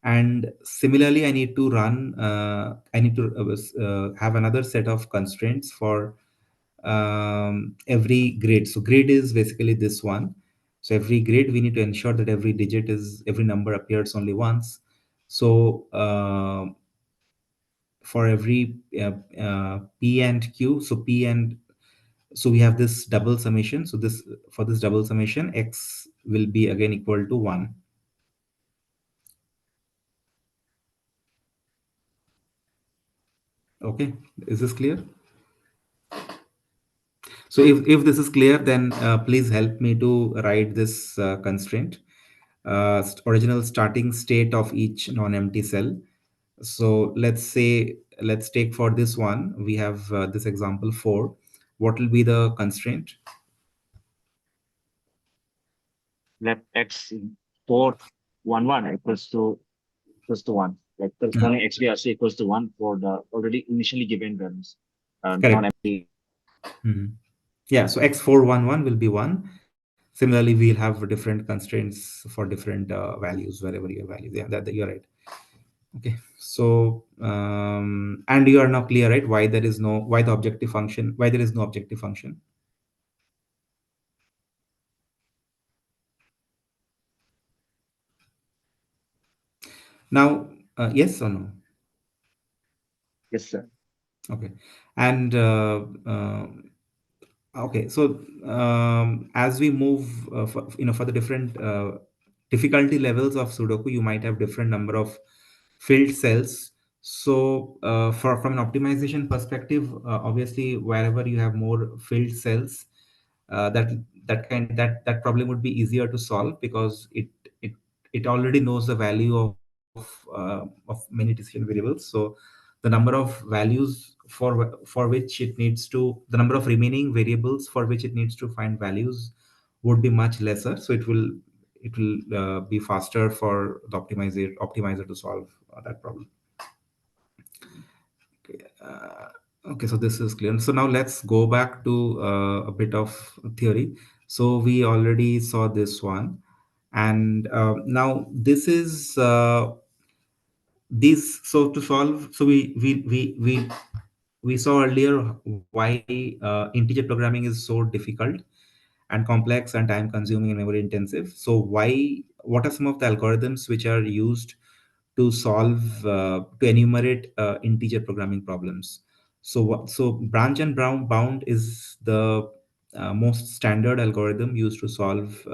And similarly, I need to have another set of constraints for every grid. So grid is basically this one. So every grid, we need to ensure that every number appears only once. So for every p and q, so we have this double summation. So this, for this double summation, x will be again equal to 1. Okay, is this clear? So if this is clear, then please help me to write this constraint. Original starting state of each non-empty cell. So let's take for this one, we have this example 4. What will be the constraint? Let x in 4, 1, 1 equals to 1. Like corresponding XBRC equals to 1 for the already initially given values. Correct. Non-empty. Mhm. Yeah, so x411 will be 1. Similarly, we'll have different constraints for different values wherever your values. Yeah, that you're right. Okay, so and you are now clear, right? Why there is no, why the objective function, why there is no objective function? Now, yes or no? Yes, sir. Okay, and okay, so as we move, for the different difficulty levels of Sudoku, you might have different number of filled cells. So from an optimization perspective, obviously, wherever you have more filled cells, that that problem would be easier to solve, because it it already knows the value of many decision variables. So the number of values for which it needs to, the number of remaining variables for which it needs to find values would be much lesser. So it will be faster for the optimizer to solve that problem. Okay, okay, so this is clear. So now let's go back to a bit of theory. So we already saw this one, and now this is these. So to solve, so we saw earlier why integer programming is so difficult and complex and time consuming and memory intensive. So what are some of the algorithms which are used to solve to enumerate integer programming problems? So branch and bound is the most standard algorithm used to solve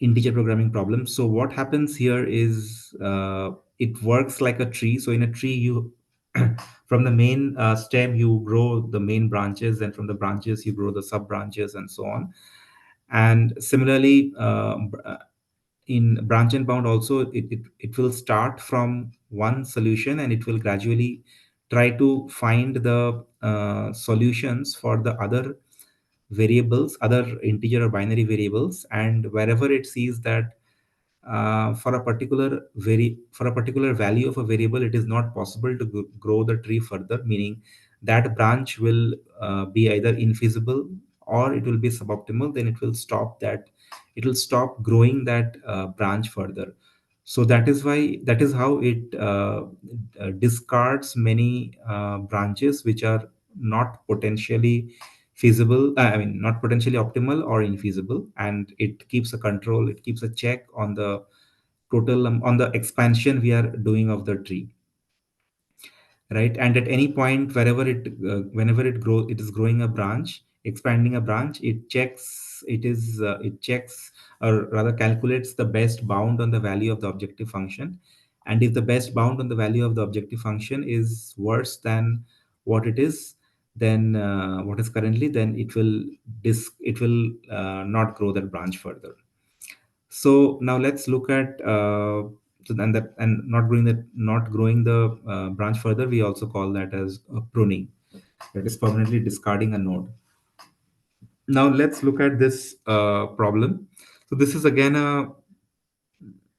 integer programming problems. So what happens here is it works like a tree. So in a tree, you from the main stem, you grow the main branches, and from the branches you grow the sub branches, and so on. And similarly, in branch and bound also, it will start from one solution, and it will gradually try to find the solutions for the other variables, other integer or binary variables. And wherever it sees that for a particular value of a variable, it is not possible to grow the tree further, meaning that branch will be either infeasible or it will be suboptimal. Then it will stop growing that branch further. So that is how it discards many branches which are not potentially feasible, I mean, not potentially optimal or infeasible. And it keeps a control, it keeps a check on the total, on the expansion we are doing of the tree, right? And at any point, whenever it is growing a branch, expanding a branch, it checks, or rather calculates the best bound on the value of the objective function. And if the best bound on the value of the objective function is worse than what it is, then what is currently, then it will not grow that branch further. So now let's look at and not growing the branch further. We also call that as pruning. That is permanently discarding a node. Now let's look at this problem. So this is again a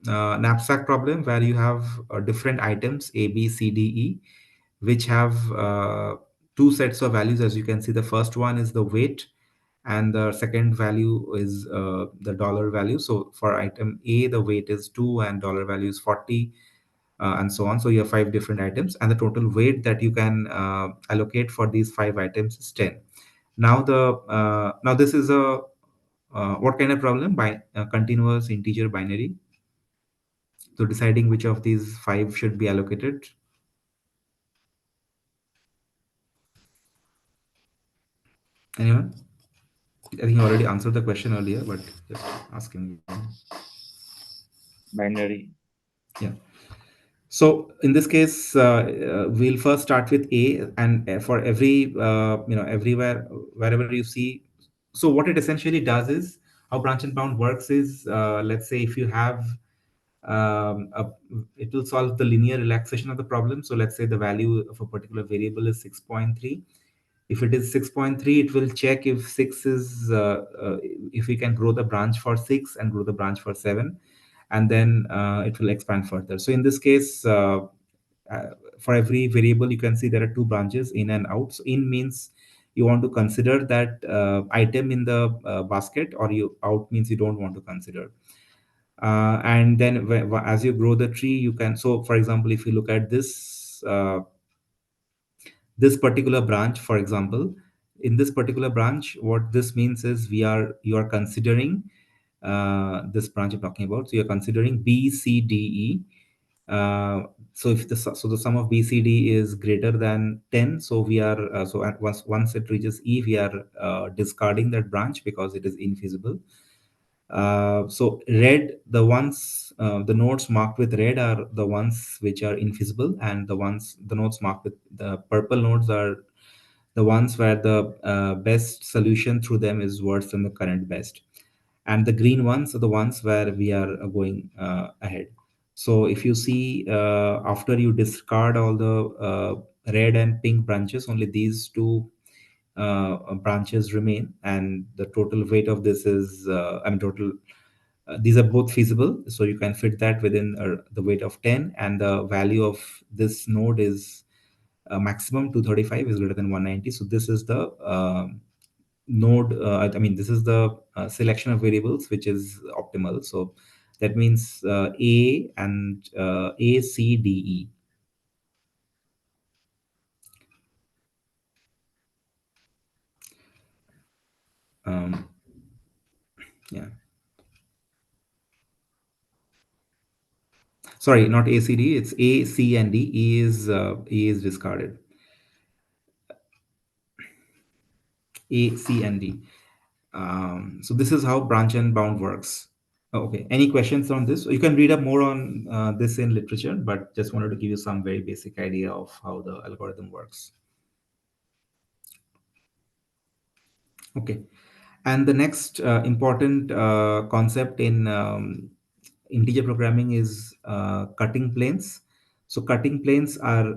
knapsack problem where you have different items A, B, C, D, E, which have two sets of values. As you can see, the first one is the weight, and the second value is the dollar value. So for item A, the weight is 2 and dollar value is 40. and so on. So you have 5 different items, and the total weight that you can allocate for these 5 items is 10. Now this is a what kind of problem? By continuous integer binary. So deciding which of these 5 should be allocated. Anyone? I think you already answered the question earlier, but just asking again. Binary. Yeah. So in this case, we'll first start with A, and for every everywhere wherever you see. So what it essentially does is, how branch and bound works is, let's say if you have it will solve the linear relaxation of the problem. So let's say the value of a particular variable is 6.3. If it is 6.3, it will check if 6 is if we can grow the branch for 6 and grow the branch for 7, and then it will expand further. So in this case, uh, for every variable, you can see there are 2 branches, in and out. So in means you want to consider that item in the basket, or you out means you don't want to consider. And then as you grow the tree, you can, so for example, if you look at this particular branch, for example, in this particular branch, what this means is you are considering this branch I'm talking about. So you're considering B, C, D, E. So if the sum of B, C, D is greater than 10, so we are once it reaches E, we are discarding that branch because it is infeasible. So red, the nodes marked with red are the ones which are infeasible, and the nodes marked with the purple nodes are the ones where the best solution through them is worse than the current best, and the green ones are the ones where we are going ahead. So if you see, after you discard all the red and pink branches, only these 2 branches remain, and the total weight of this is total these are both feasible, so you can fit that within the weight of 10, and the value of this node is maximum 235 is greater than 190. So this is the node this is the selection of variables which is optimal. So that means A and A, C, D, E. um, yeah, sorry, not A, C, D, it's A, C, and D. E is discarded. A, C, and D. So this is how branch and bound works. Okay, any questions on this? You can read up more on this in literature, but just wanted to give you some very basic idea of how the algorithm works. Okay, and the next important concept in integer programming is cutting planes. So cutting planes are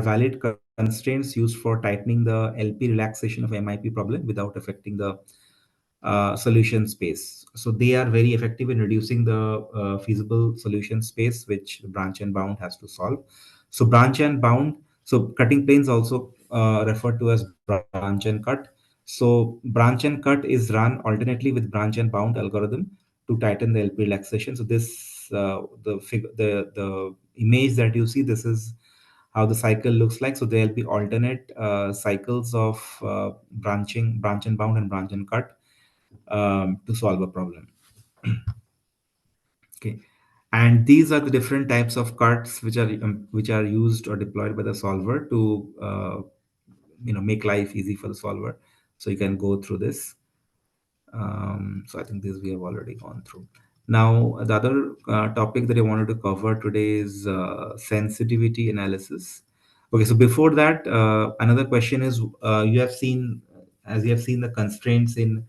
valid constraints used for tightening the LP relaxation of MIP problem without affecting the solution space. So they are very effective in reducing the feasible solution space which the branch and bound has to solve. So branch and bound, so cutting planes also referred to as branch and cut. So branch and cut is run alternately with branch and bound algorithm to tighten the LP relaxation. So this the image that you see, this is how the cycle looks like. So there'll be alternate cycles of branch and bound, and branch and cut to solve a problem. Okay, and these are the different types of cuts which are used or deployed by the solver to make life easy for the solver. So you can go through this. So I think this we have already gone through. Now the other topic that I wanted to cover today is sensitivity analysis. Okay, so before that, another question is, you have seen the constraints in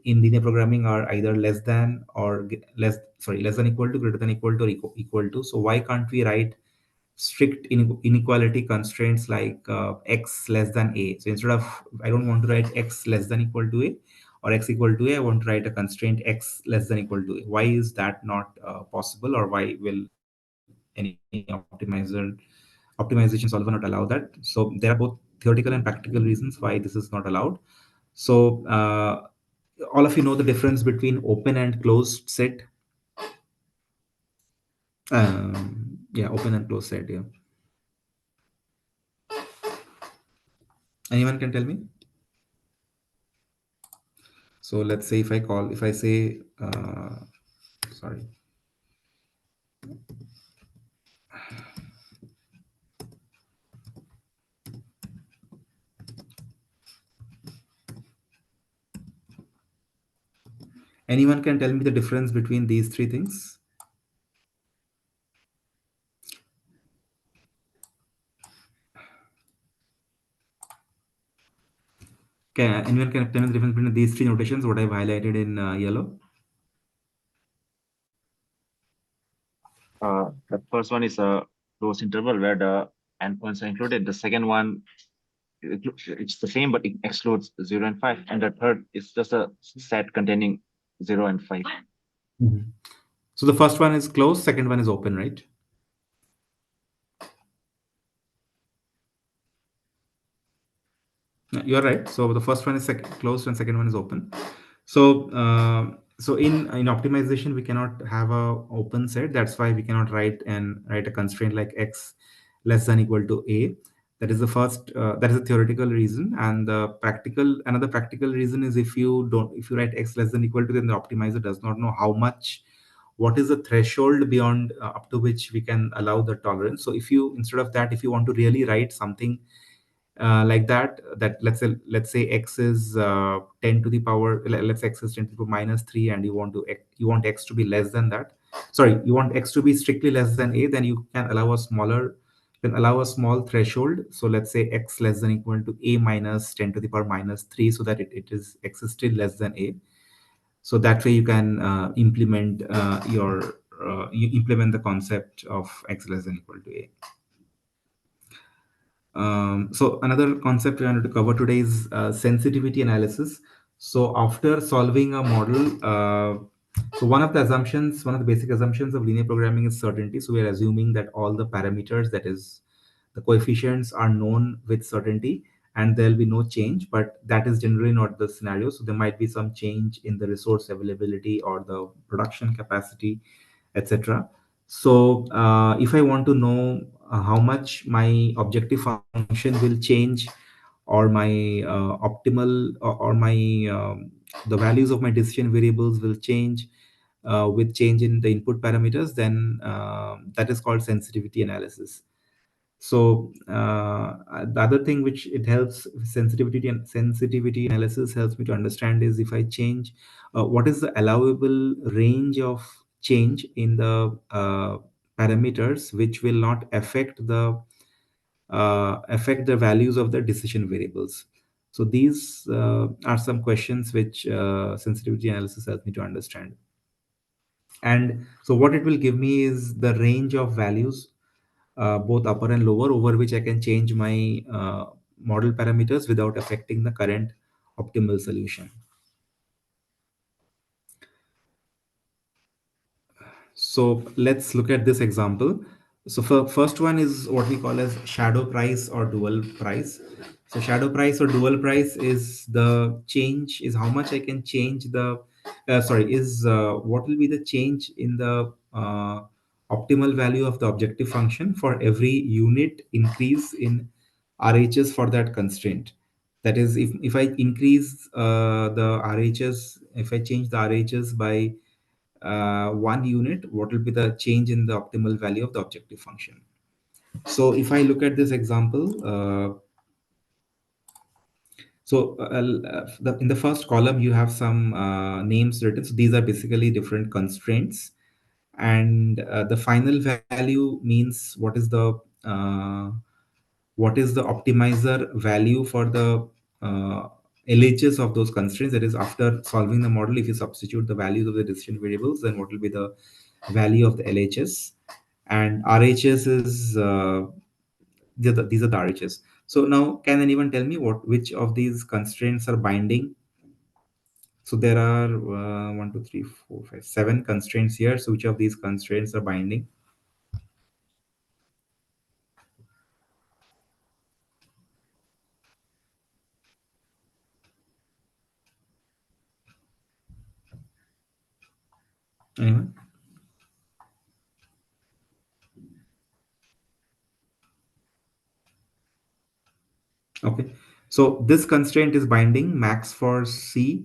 linear programming are either less than or less than equal to, greater than equal to, or equal to. So why can't we write strict inequality constraints like x less than a? So instead of, I don't want to write x less than equal to a or x equal to a, I want to write a constraint x less than equal to a. Why is that not possible, or why will any optimization solver not allow that? So there are both theoretical and practical reasons why this is not allowed. So all of you know the difference between open and closed set. Yeah, open and close set. Yeah. Anyone can tell me? So let's say if I say, sorry. Anyone can tell me the difference between these three things? Anyone can tell me the difference between these three notations, what I've highlighted in yellow? The first one is a closed interval where the endpoints are included. The second one, it's the same, but it excludes 0 and 5. And the third is just a set containing 0 and 5. Mhm. So the first one is closed, second one is open, right? Yeah, you're right. So the first one is closed and second one is open. So so in optimization we cannot have a open set. That's why we cannot write a constraint like x less than equal to a. That is the first. That is a theoretical reason, and the practical another practical reason is if you write x less than equal to, then the optimizer does not know what is the threshold beyond up to which we can allow the tolerance. So if you instead of that, if you want to really write something like that let's say x is 10 to the power let's say x is 10 to the power minus 3, and you want x to be less than that, sorry, you want x to be strictly less than a, then you can allow a small threshold. So let's say x less than equal to a minus 10 to the power minus 3, so that it is x is still less than a. So that way you can you implement the concept of x less than equal to a. So another concept we wanted to cover today is sensitivity analysis. So after solving a model, so one of the basic assumptions of linear programming is certainty. So we are assuming that all the parameters, that is, the coefficients, are known with certainty, and there will be no change. But that is generally not the scenario. So there might be some change in the resource availability or the production capacity, etc. So if I want to know how much my objective function will change, or my optimal or my the values of my decision variables will change with change in the input parameters, then that is called sensitivity analysis. So the other thing which it helps, sensitivity analysis helps me to understand, is if I change what is the allowable range of change in the parameters which will not affect the values of the decision variables. So these are some questions which sensitivity analysis helps me to understand. And so what it will give me is the range of values, both upper and lower, over which I can change my model parameters without affecting the current optimal solution. So let's look at this example. So first one is what we call as shadow price or dual price. So shadow price or dual price is the change, is how much I can change the, sorry, is what will be the change in the optimal value of the objective function for every unit increase in RHS for that constraint. That is, if I increase the RHS, if I change the RHS by 1 unit, what will be the change in the optimal value of the objective function? So if I look at this example, in the first column, you have some names written. So these are basically different constraints. And the final value means uh, what is the optimizer value for the uh, LHS of those constraints. That is, after solving the model, if you substitute the values of the decision variables, then what will be the value of the LHS? And RHS is these are the RHS. So now, can anyone tell me which of these constraints are binding? So there are 1, 2, 3, 4, 5, 7 constraints here. So which of these constraints are binding? Anyone? Okay, so this constraint is binding max for C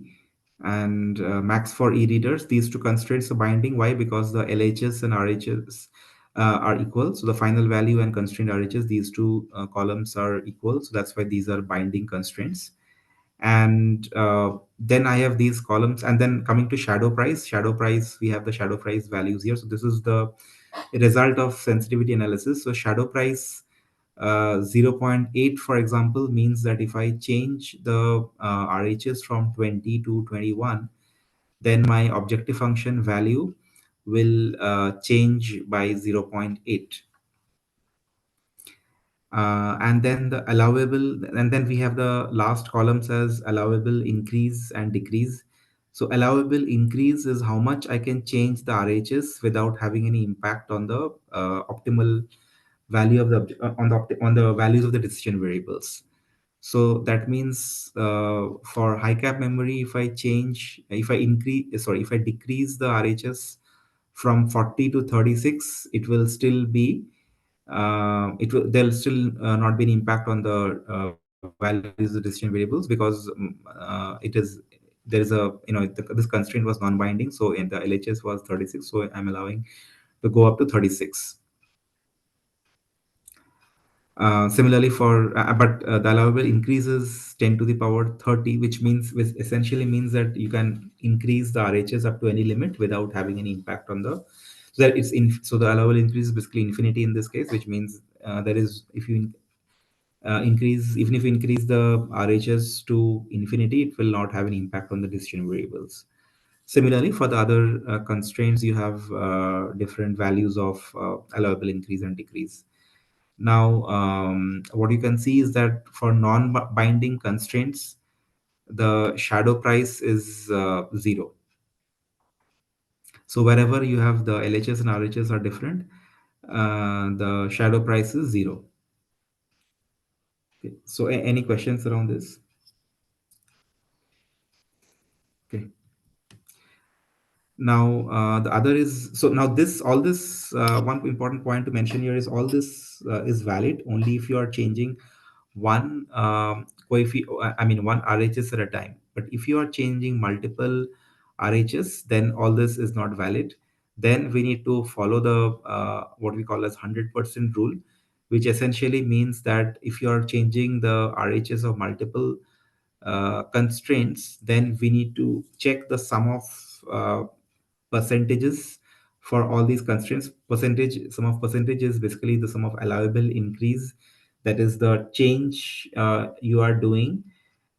and max for E readers. These two constraints are binding. Why? Because the LHS and RHS are equal. So the final value and constraint RHS, these two columns are equal. So that's why these are binding constraints. And then I have these columns. And then coming to shadow price, we have the shadow price values here. So this is the result of sensitivity analysis. So shadow price 0.8, for example, means that if I change the RHS from 20 to 21, then my objective function value will change by 0.8. And then the allowable, and then we have the last column says allowable increase and decrease. So allowable increase is how much I can change the RHS without having any impact on the optimal value of the on the values of the decision variables. So that means for high cap memory, if I decrease the RHS from 40 to 36, it will still be there'll still not be an impact on the values of decision variables, because it is there is a this constraint was non-binding, so in the LHS was 36, so I'm allowing to go up to 36. Similarly for but the allowable increases 10 to the power 30, which essentially means that you can increase the RHS up to any limit without having any impact on the, so that so the allowable increase is basically infinity in this case, which means there is, if you increase, even if you increase the RHS to infinity, it will not have any impact on the decision variables. Similarly, for the other constraints, you have different values of allowable increase and decrease. Now, what you can see is that for non-binding constraints, the shadow price is 0. So wherever you have the LHS and RHS are different, the shadow price is 0. Okay. So any questions around this? Okay. Now the other is, so now this all this one important point to mention here is all this is valid only if you are changing one coefficient, I mean one RHS at a time. But if you are changing multiple RHS, then all this is not valid. Then we need to follow the what we call as 100% rule, which essentially means that if you are changing the RHS of multiple constraints, then we need to check the sum of percentages for all these constraints. Sum of percentage is basically the sum of allowable increase, that is the change you are doing,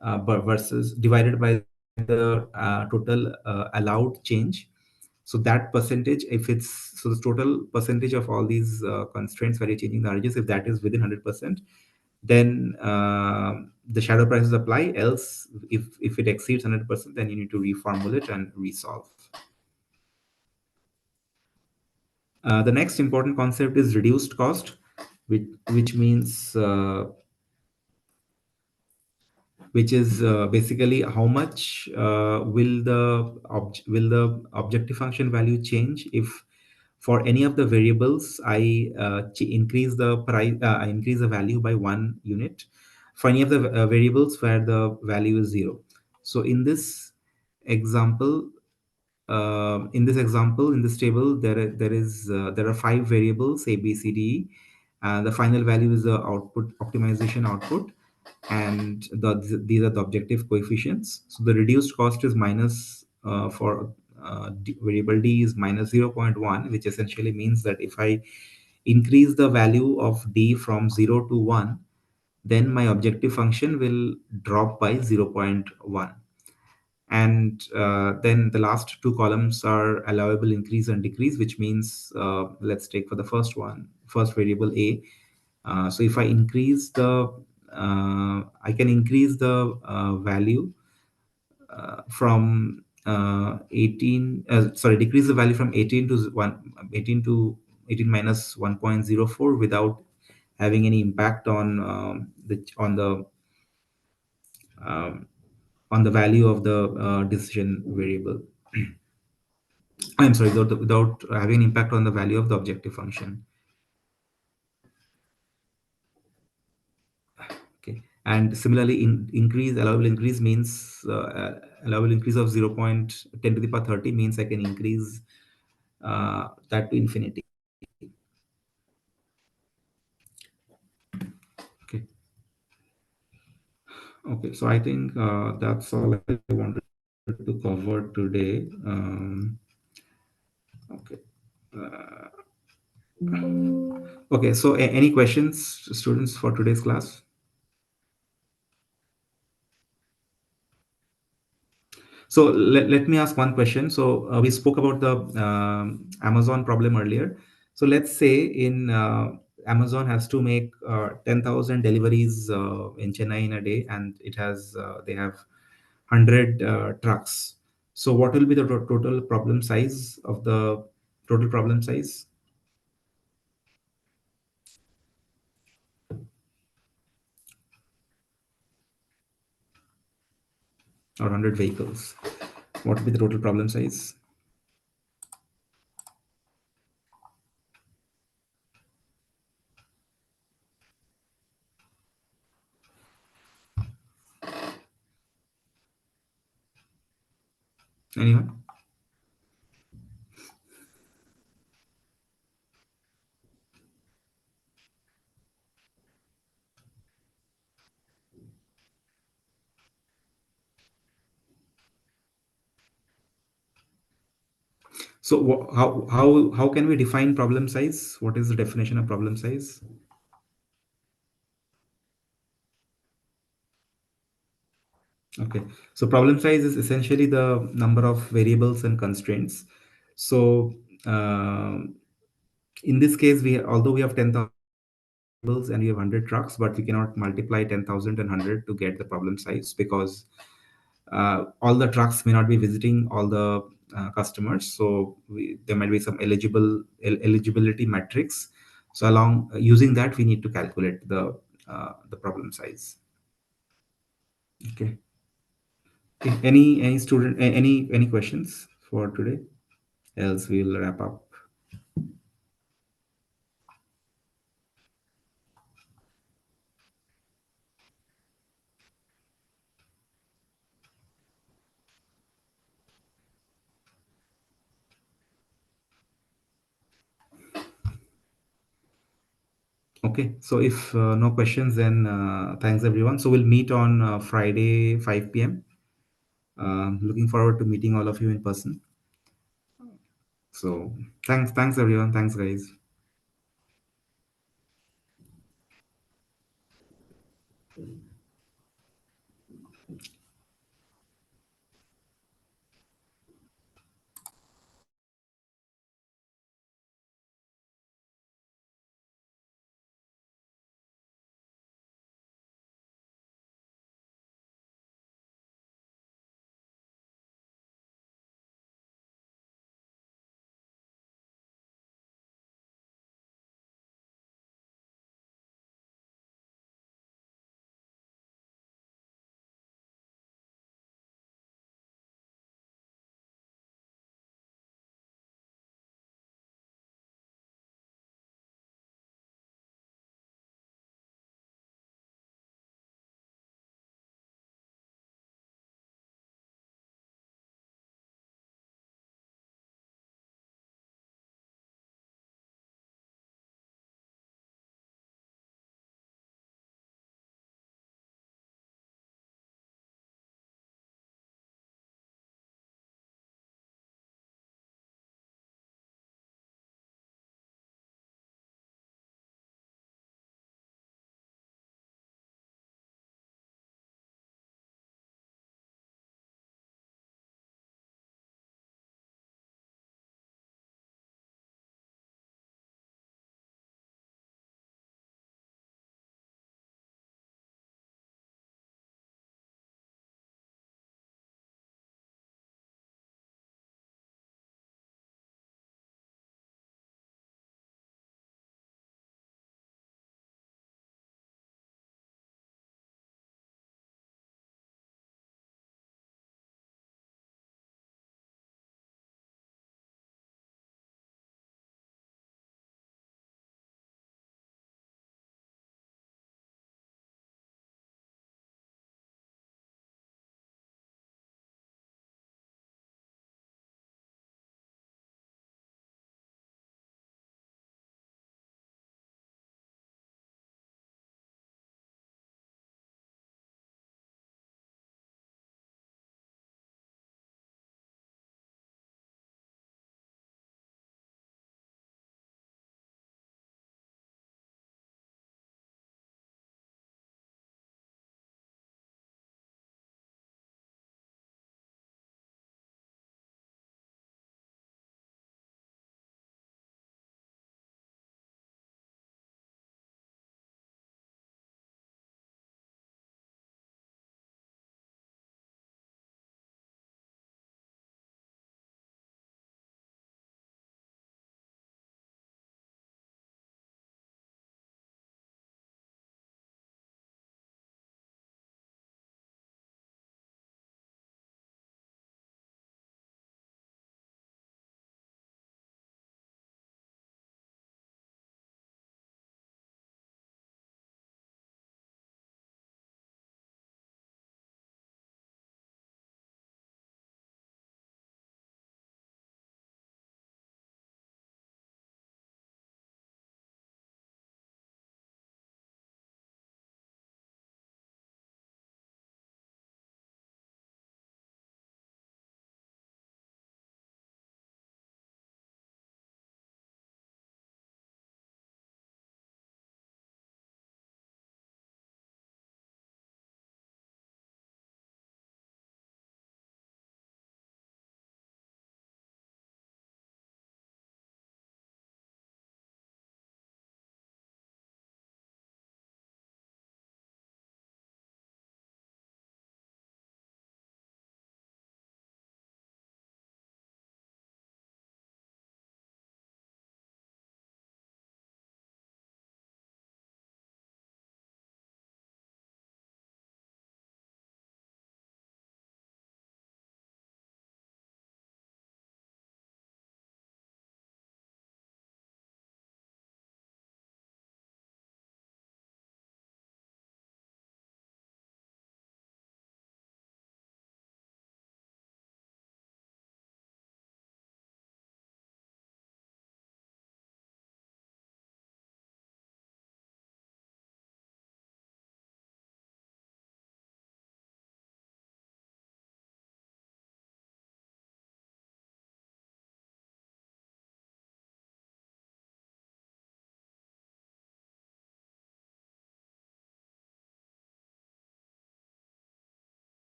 but versus divided by the total allowed change. So that percentage, if it's, so the total percentage of all these constraints where you're changing the RHS, if that is within 100%, then the shadow prices apply. Else, if it exceeds 100%, then you need to reformulate and resolve. The next important concept is reduced cost, which means which is basically how much will the objective function value change if for any of the variables I increase the price, I increase the value by 1 unit for any of the variables where the value is 0. So example in this table, there are 5 variables A, B, C, D, E. The final value is the output optimization output, and these are the objective coefficients. So the reduced cost is minus for variable D is minus 0.1, which essentially means that if I increase the value of D from 0 to 1, then my objective function will drop by 0.1. And then the last two columns are allowable increase and decrease, which means let's take for the first variable A. So if I increase I can increase the value from 18, sorry, decrease the value from 18 to 18 minus 1.04 without having any impact um, on the value of the decision variable. I'm sorry, without having an impact on the value of the objective function. Okay. And similarly, allowable increase means allowable increase of 0.10 to the power 30 means I can increase that to infinity. Okay. Okay, so I think that's all I wanted to cover today. Okay. Okay, so any questions, students, for today's class? So let me ask one question. So we spoke about the Amazon problem earlier. So let's say in Amazon has to make 10,000 deliveries in Chennai in a day, and it has they have 100 trucks. So what will be the total problem size of the total problem size, or 100 vehicles? What will be the total problem size? Anyone? So how can we define problem size? What is the definition of problem size? Okay, so problem size is essentially the number of variables and constraints. So in this case, although we have 10,000 variables and we have 100 trucks, but we cannot multiply 10,000 and 100 to get the problem size, because all the trucks may not be visiting all the customers. So there might be some eligibility metrics. So along using that, we need to calculate the problem size. Okay. Okay. Any student, any questions for today? Else we'll wrap up. Okay, so if no questions, then thanks everyone. So we'll meet on Friday 5 p.m. Looking forward to meeting all of you in person. So thanks everyone. Thanks guys.